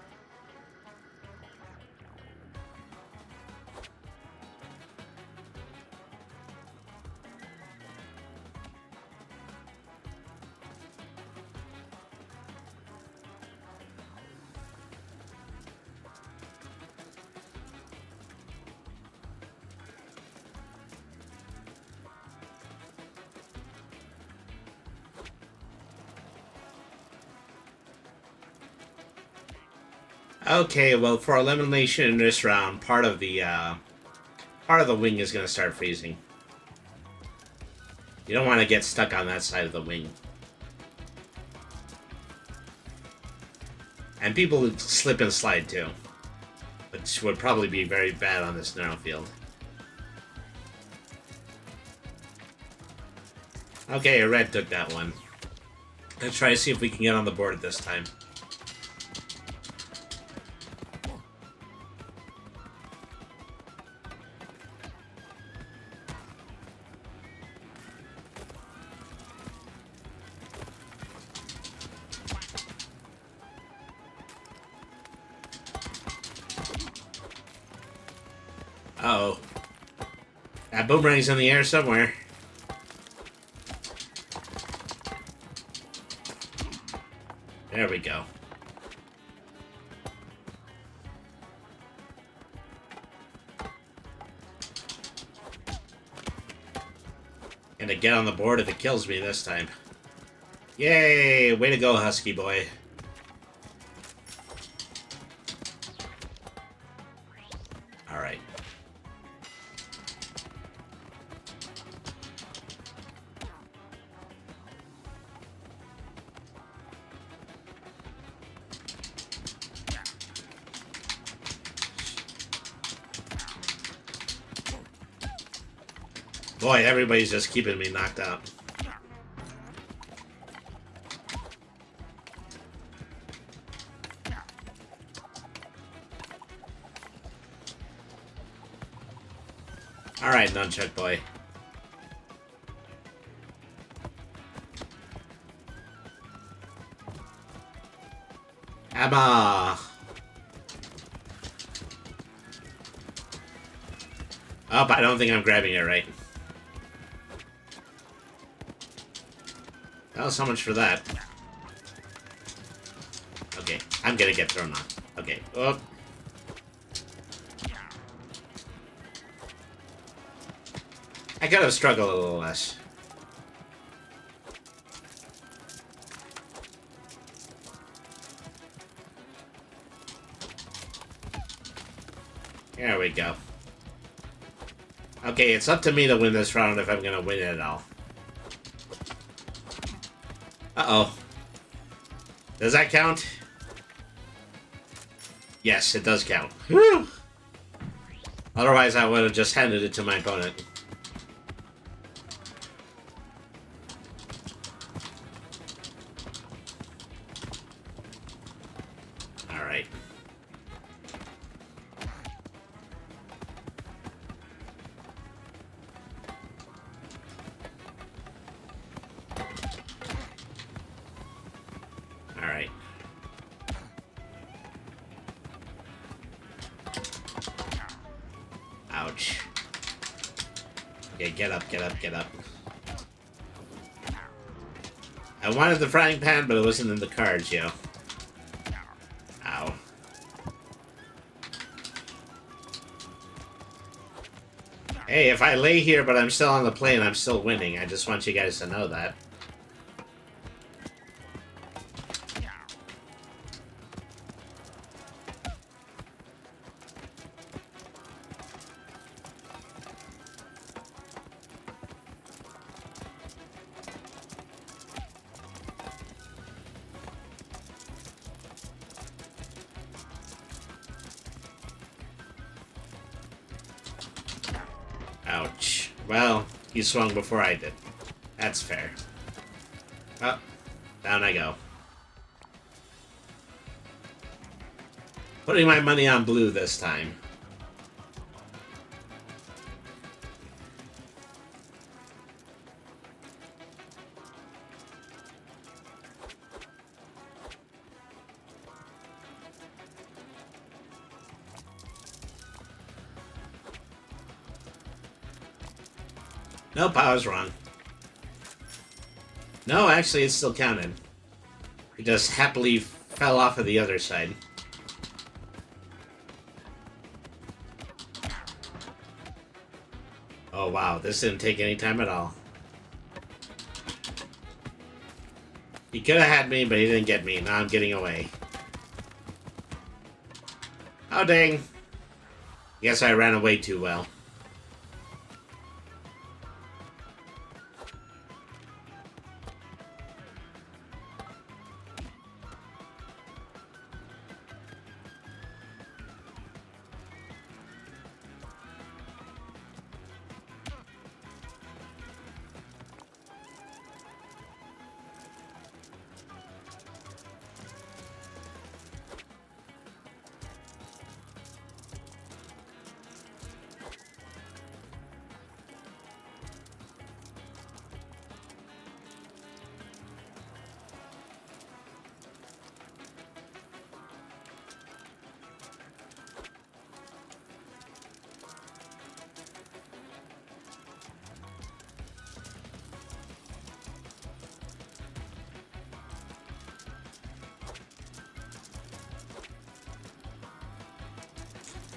Okay, well, for elimination in this round, part of the wing is going to start freezing. You don't want to get stuck on that side of the wing. And people would slip and slide too, which would probably be very bad on this narrow field. Okay, a red took that one. Let's try to see if we can get on the board this time. Uh-oh. That boomerang's in the air somewhere. There we go. Gonna get on the board if it kills me this time. Yay! Way to go, Husky boy. Alright. Boy, everybody's just keeping me knocked out. Alright, Nunchuck boy. Emma! Oh, I don't think I'm grabbing it right. Well, so much for that. Okay, I'm gonna get thrown on. Okay, oh. I could have struggled a little less. There we go. Okay, it's up to me to win this round if I'm gonna win it at all. Uh-oh. Does that count? Yes, it does count. Woo! Otherwise, I would have just handed it to my opponent. Alright. Alright. Ouch. Okay, get up, get up, get up. I wanted the frying pan, but it wasn't in the cards, yo. Ow. Hey, if I lay here but I'm still on the plane, I'm still winning. I just want you guys to know that. Ouch. Well, he swung before I did. That's fair. Oh, down I go. Putting my money on blue this time. Nope, I was wrong. No, actually, it's still counted. It just happily fell off of the other side. Oh wow, this didn't take any time at all. He could have had me, but he didn't get me. Now I'm getting away. Oh dang. Guess I ran away too well.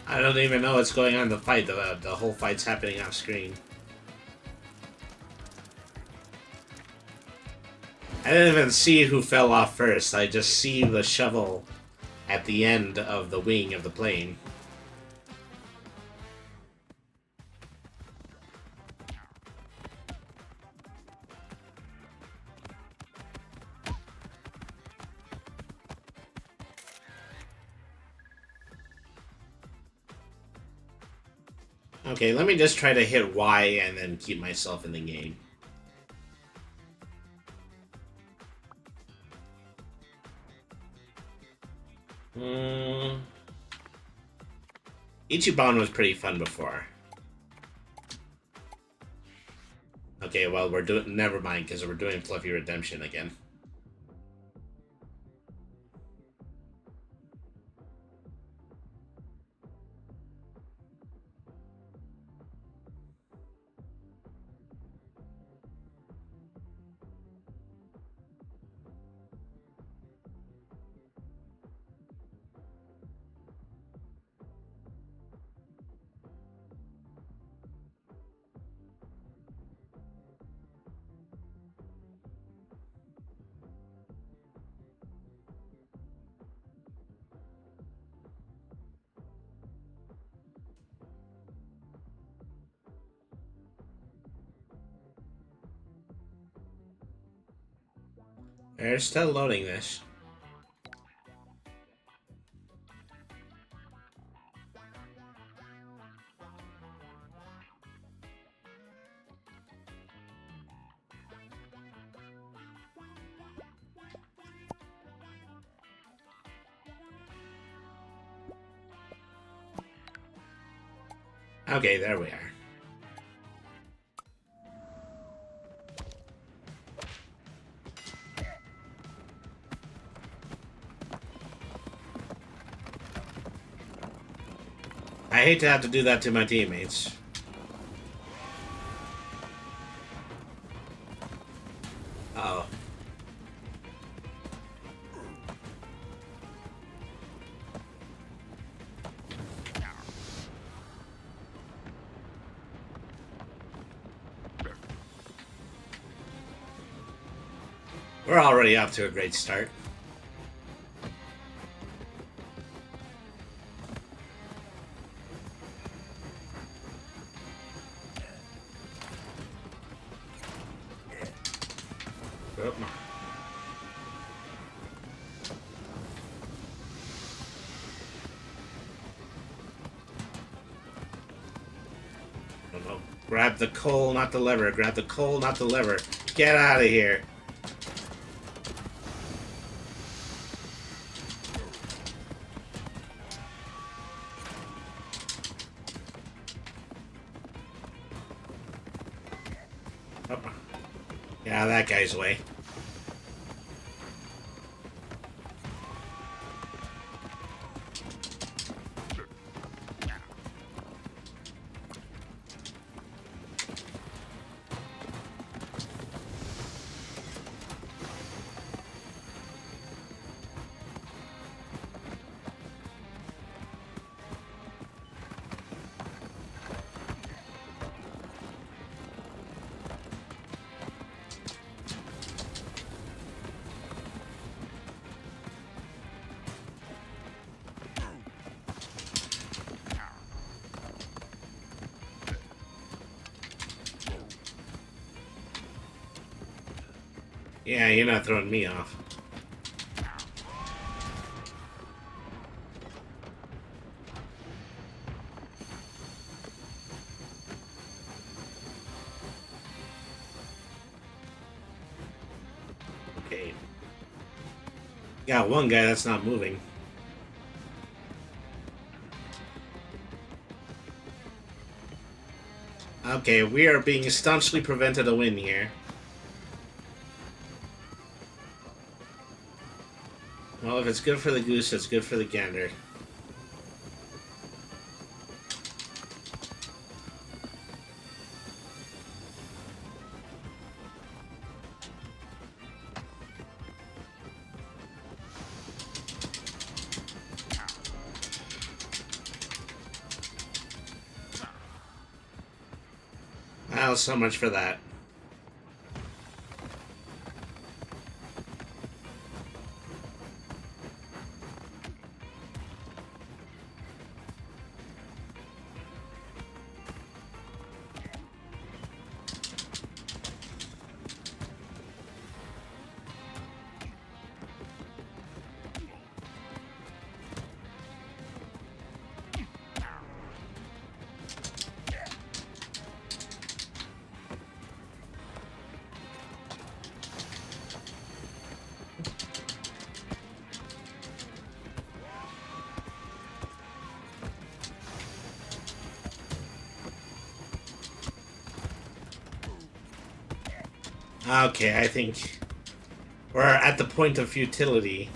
I don't even know what's going on in the fight. The whole fight's happening off screen. I didn't even see who fell off first. I just see the shovel at the end of the wing of the plane. Okay, let me just try to hit Y and then keep myself in the game. Ichiban was pretty fun before. Okay, well, we're doing... Never mind, because we're doing Fluffy Redemption again. They're still loading this. Okay, there we are. I hate to have to do that to my teammates. Uh-oh. We're already off to a great start. Grab the coal, not the lever. Grab the coal, not the lever. Get out of here. Oh. Yeah, that guy's away. Yeah, you're not throwing me off. Okay. Got one guy that's not moving. Okay, we are being staunchly prevented a win here. Well, if it's good for the goose, it's good for the gander. Well, so much for that. Okay, I think we're at the point of futility.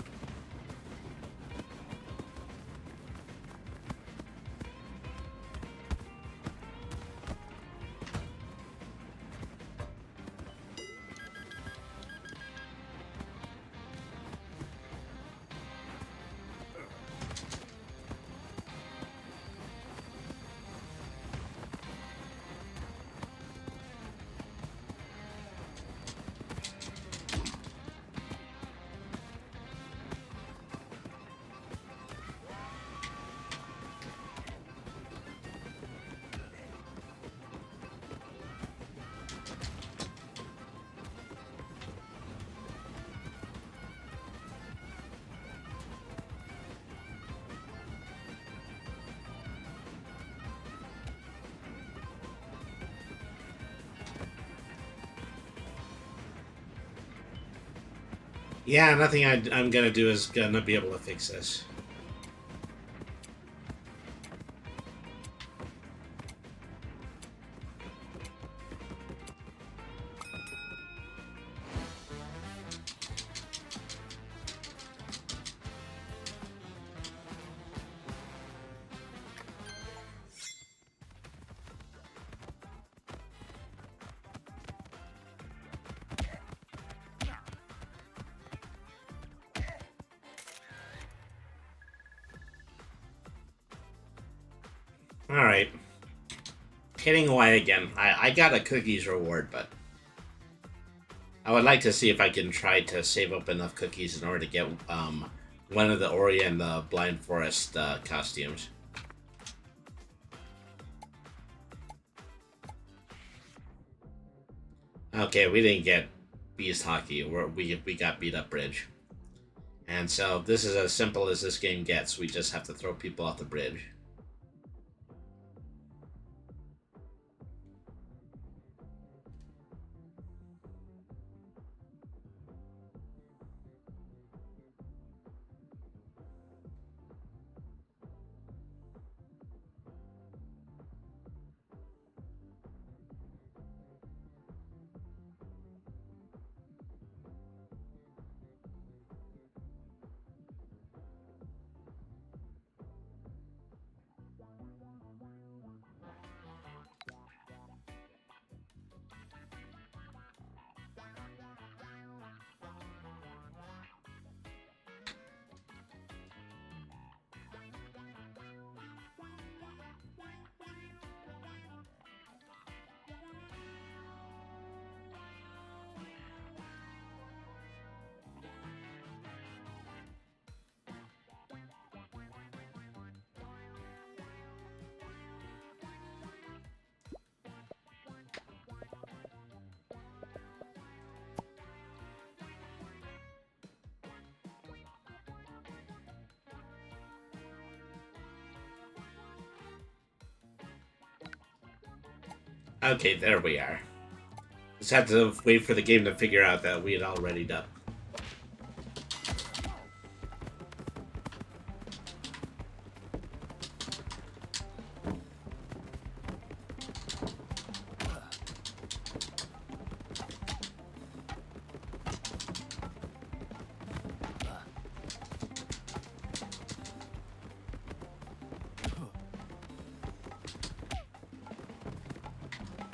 Yeah, nothing I'm gonna do is gonna be able to fix this. Alright. Hitting Y again. I got a cookies reward, but I would like to see if I can try to save up enough cookies in order to get one of the Ori and the Blind Forest costumes. Okay, we didn't get Beast Hockey. We got Beat Up Bridge. And so this is as simple as this game gets. We just have to throw people off the bridge. Okay, there we are. Just had to wait for the game to figure out that we had already done.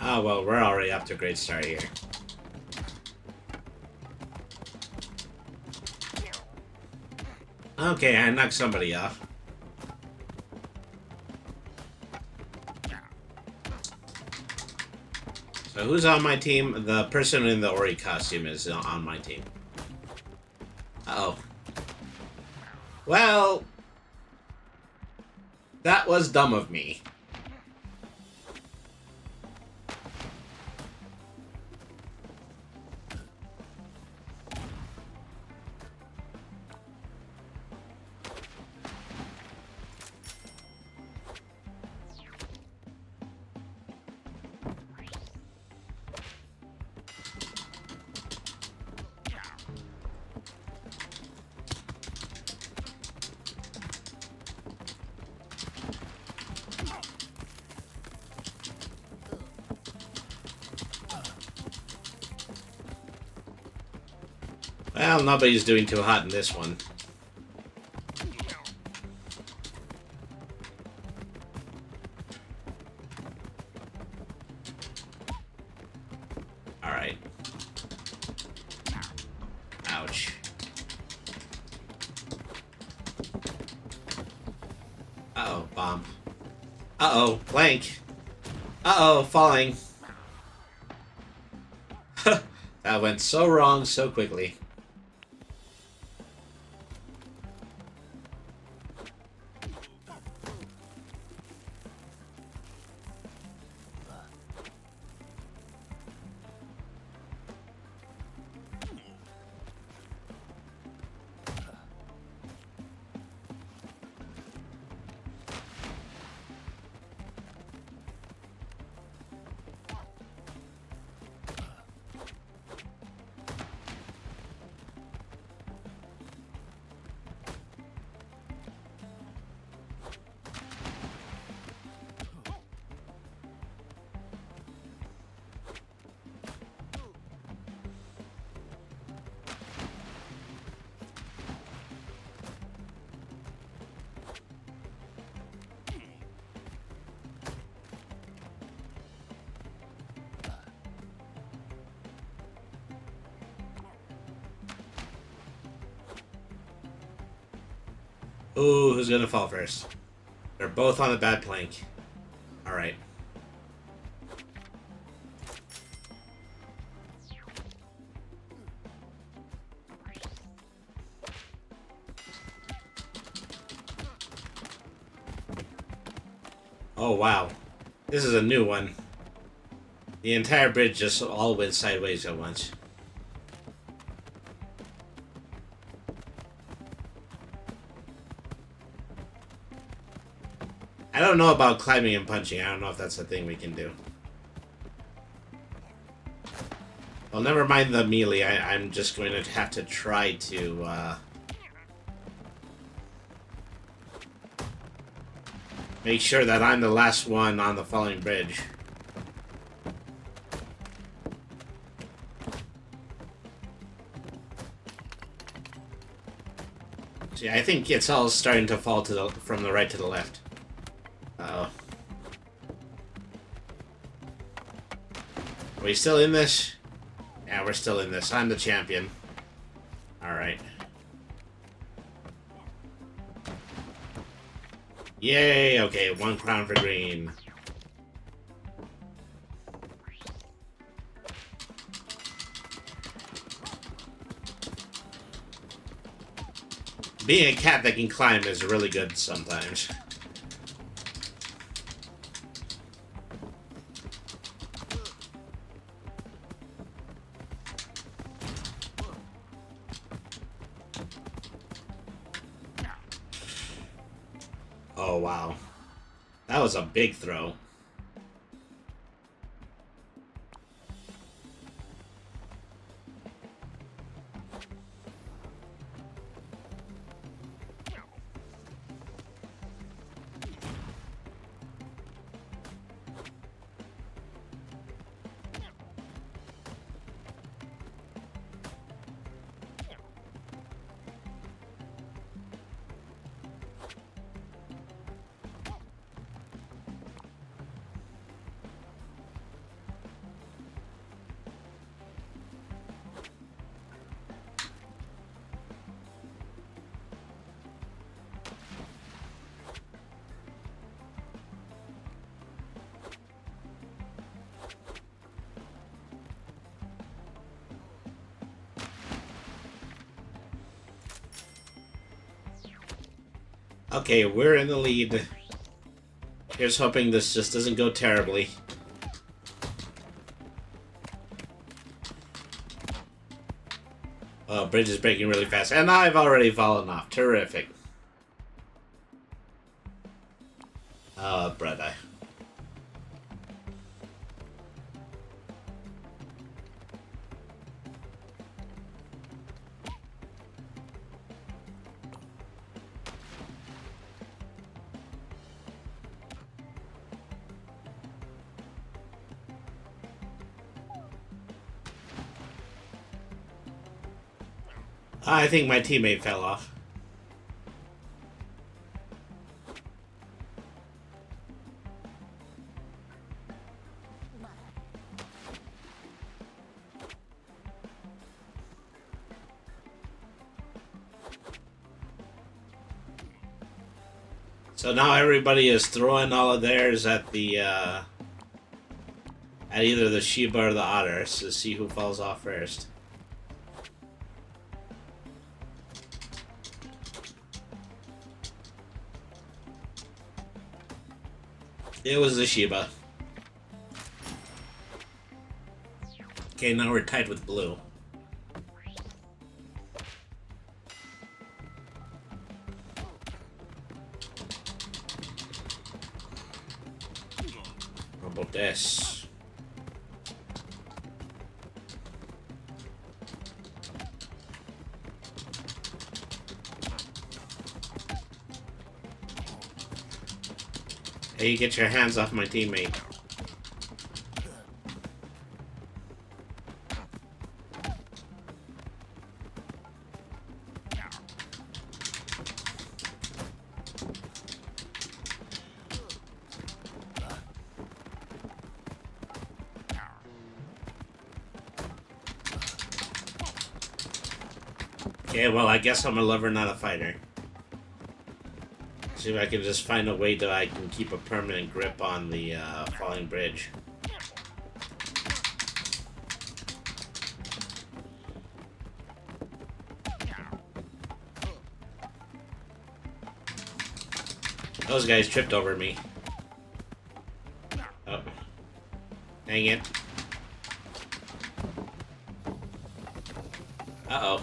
Oh, well, we're already up to a great start here. Okay, I knocked somebody off. So who's on my team? The person in the Ori costume is on my team. Uh-oh. Well, that was dumb of me. Well, nobody's doing too hot in this one. Alright. Ouch. Uh-oh, bomb. Uh-oh, blank. Uh-oh, falling. That went so wrong so quickly. Ooh, who's gonna fall first? They're both on the bad plank. Alright. Oh, wow. This is a new one. The entire bridge just all went sideways at once. I don't know about climbing and punching. I don't know if that's a thing we can do. Well, never mind the melee. I'm just going to have to try to, make sure that I'm the last one on the falling bridge. See, I think it's all starting to fall to from the right to the left. Uh-oh. Are we still in this? Yeah, we're still in this. I'm the champion. Alright. Yay! Okay, 1 crown for green. Being a cat that can climb is really good sometimes. Oh, wow. That was a big throw. Okay, we're in the lead. Here's hoping this just doesn't go terribly. Oh, bridge is breaking really fast. And I've already fallen off. Terrific. Oh, brother. I think my teammate fell off. So now everybody is throwing all of theirs at the at either the Sheba or the otters to see who falls off first. It was the Sheba. Okay, now we're tied with blue. How about this? Hey, get your hands off my teammate. Okay, well, I guess I'm a lover, not a fighter. See if I can just find a way that I can keep a permanent grip on the falling bridge. Those guys tripped over me. Oh. Dang it. Uh-oh.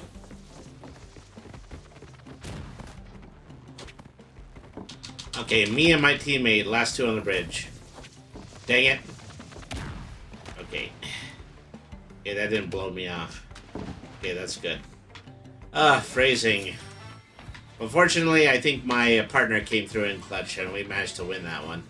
Okay, me and my teammate, last two on the bridge. Dang it. Okay. Okay, that didn't blow me off. Okay, that's good. Phrasing. Unfortunately, I think my partner came through in clutch and we managed to win that one.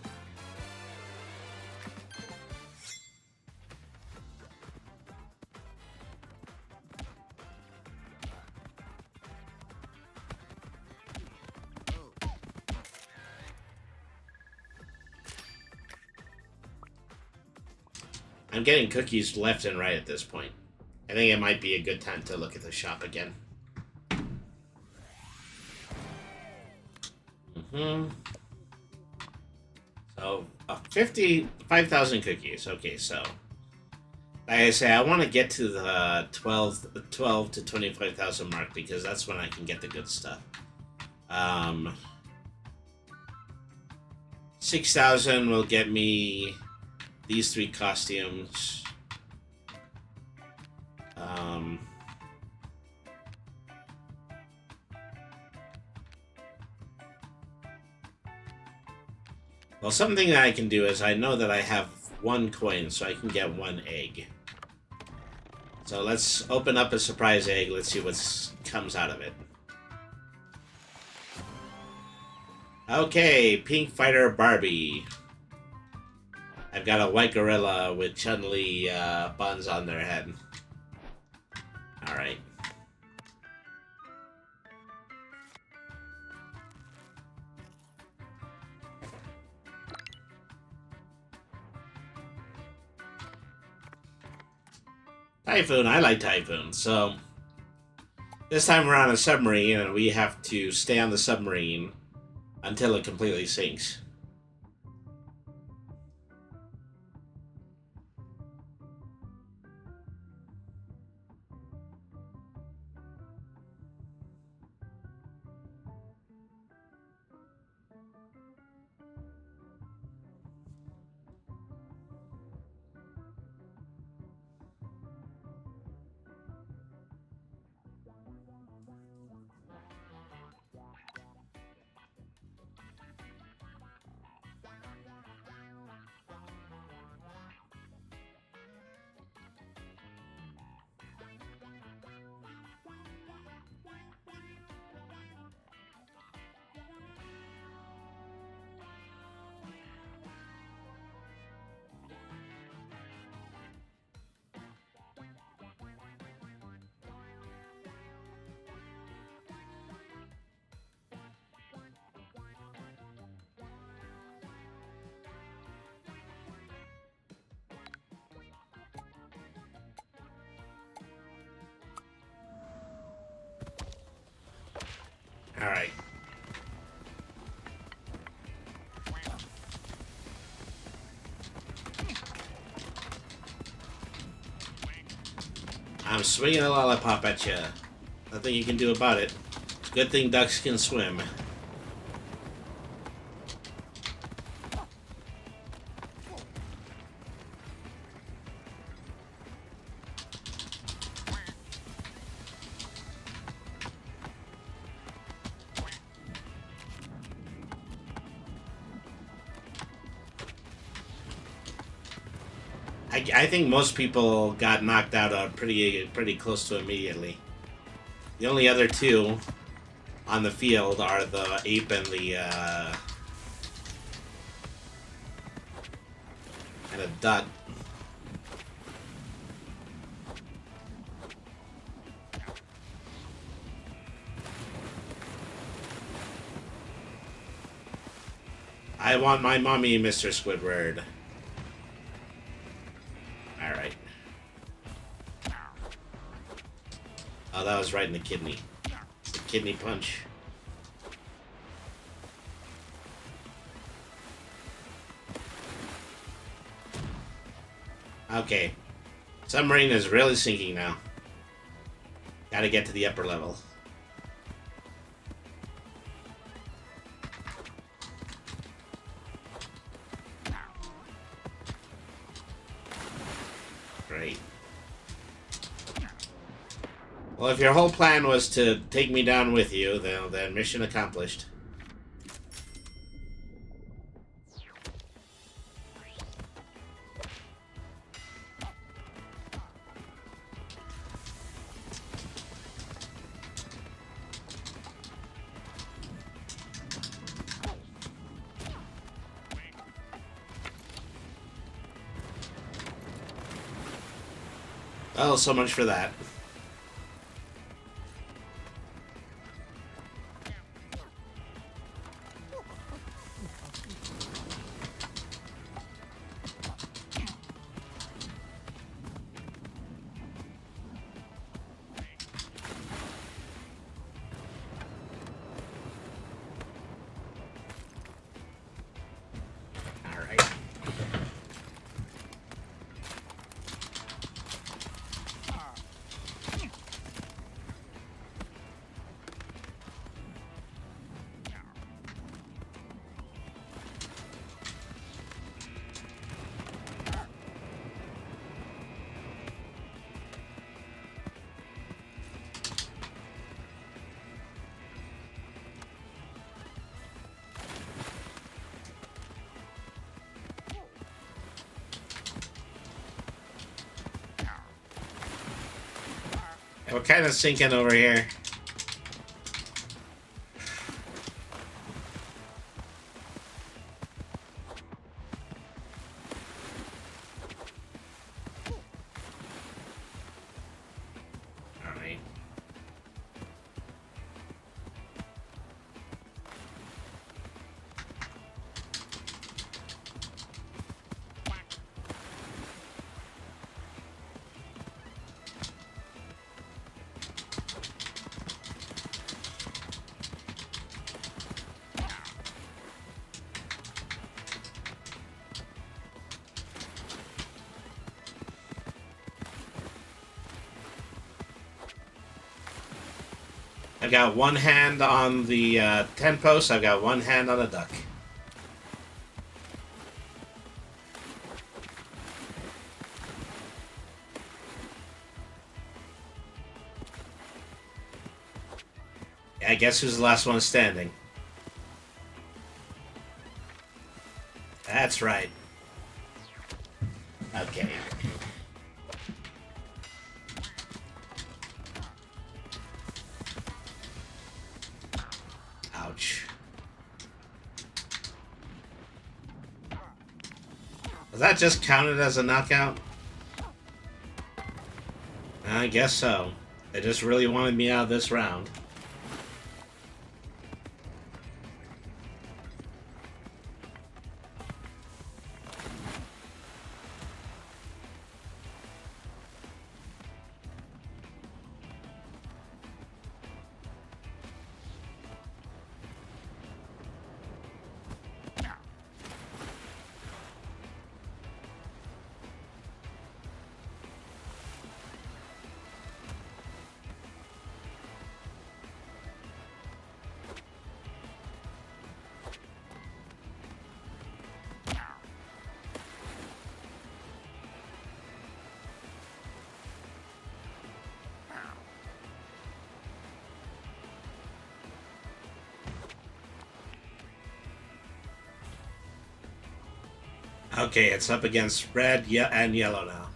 I'm getting cookies left and right at this point. I think it might be a good time to look at the shop again. So, 55,000 cookies. Okay, so like I say, I want to get to the 12 to 25,000 mark because that's when I can get the good stuff. 6,000 will get me these three costumes. Well, something that I can do is I know that I have one coin, so I can get one egg. So let's open up a surprise egg. Let's see what comes out of it. Okay, Pink Fighter Barbie. I've got a white gorilla with Chun-Li buns on their head. Alright. Typhoon, I like Typhoon. So, this time we're on a submarine and we have to stay on the submarine until it completely sinks. Alright. I'm swinging a lollipop at you. Nothing you can do about it. Good thing ducks can swim. I think most people got knocked out pretty close to immediately. The only other two on the field are the ape and a duck. I want my mommy, Mr. Squidward. Alright. Oh, that was right in the kidney. The kidney punch. Okay. Submarine is really sinking now. Gotta get to the upper level. Great. Well, if your whole plan was to take me down with you, then mission accomplished. Oh, so much for that. All right. We're kind of sinking over here. All right. I've got one hand on the tent post. I've got one hand on the duck. I guess who's the last one standing? That's right. Okay. Ouch. Does that just counted as a knockout? I guess so. They just really wanted me out of this round. Okay, it's up against red and yellow now.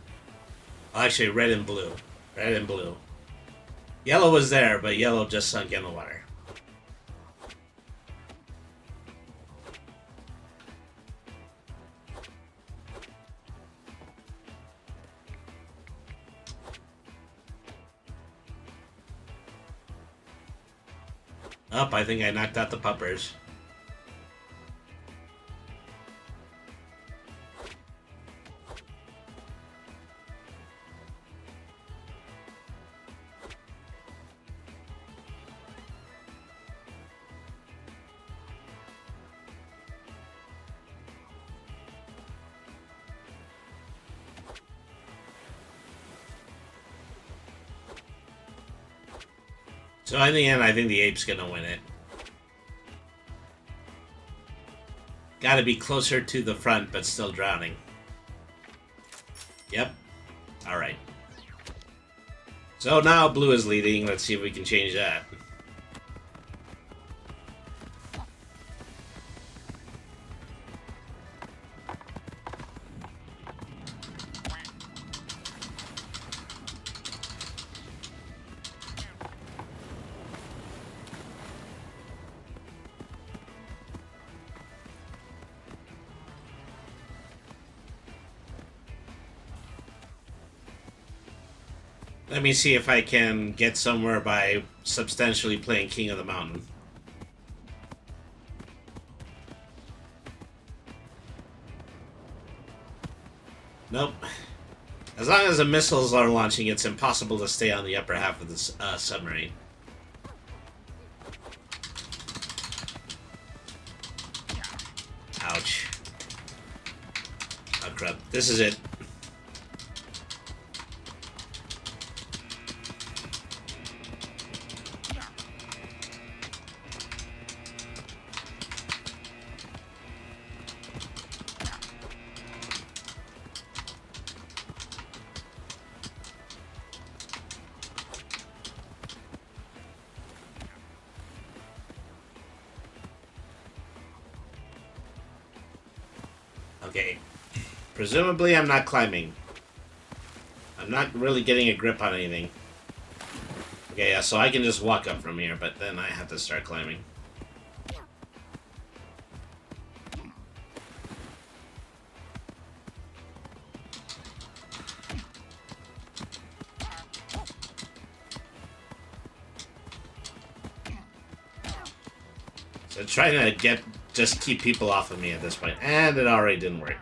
Well, actually, red and blue. Red and blue. Yellow was there, but yellow just sunk in the water. Oh, I think I knocked out the puppers. So in the end, I think the ape's gonna win it. Gotta be closer to the front, but still drowning. Yep. Alright. So now blue is leading. Let's see if we can change that. Let me see if I can get somewhere by substantially playing King of the Mountain. Nope. As long as the missiles are launching, it's impossible to stay on the upper half of this submarine. Ouch. Oh crap. This is it. Okay. Presumably I'm not climbing. I'm not really getting a grip on anything. Okay, yeah, so I can just walk up from here, but then I have to start climbing. So trying to just keep people off of me at this point, and it already didn't work.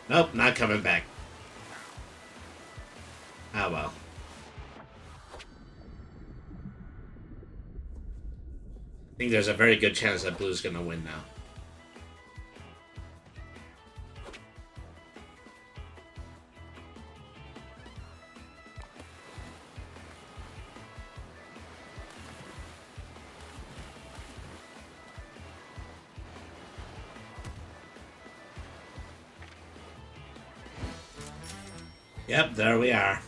Nope, not coming back. Oh well. I think there's a very good chance that blue's gonna win now. Yep, there we are.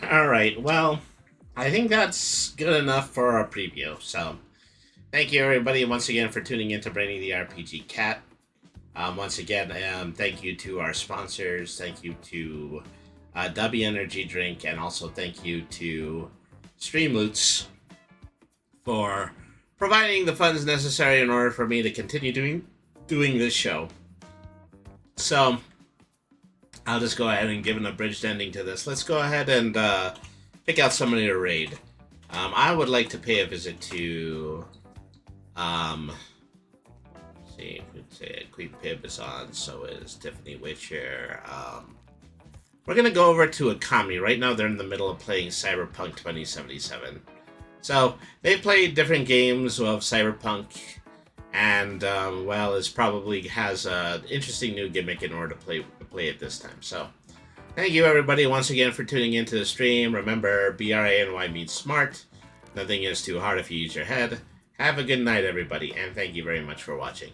Alright, well, I think that's good enough for our preview. So, thank you everybody once again for tuning in to Brainy the RPG Cat. Once again, thank you to our sponsors. Thank you to Dubby Energy Drink, and also thank you to Streamloots for providing the funds necessary in order for me to continue doing this show. So, I'll just go ahead and give an abridged ending to this. Let's go ahead and pick out somebody to raid. I would like to pay a visit to... see, Queen Pib is on, so is Tiffany Witcher. We're gonna go over to Akami. Right now they're in the middle of playing Cyberpunk 2077. So, they've played different games of Cyberpunk, and, well, it probably has an interesting new gimmick in order to play it this time. So, Thank you, everybody, once again for tuning into the stream. Remember, BRANY means smart. Nothing is too hard if you use your head. Have a good night, everybody, and thank you very much for watching.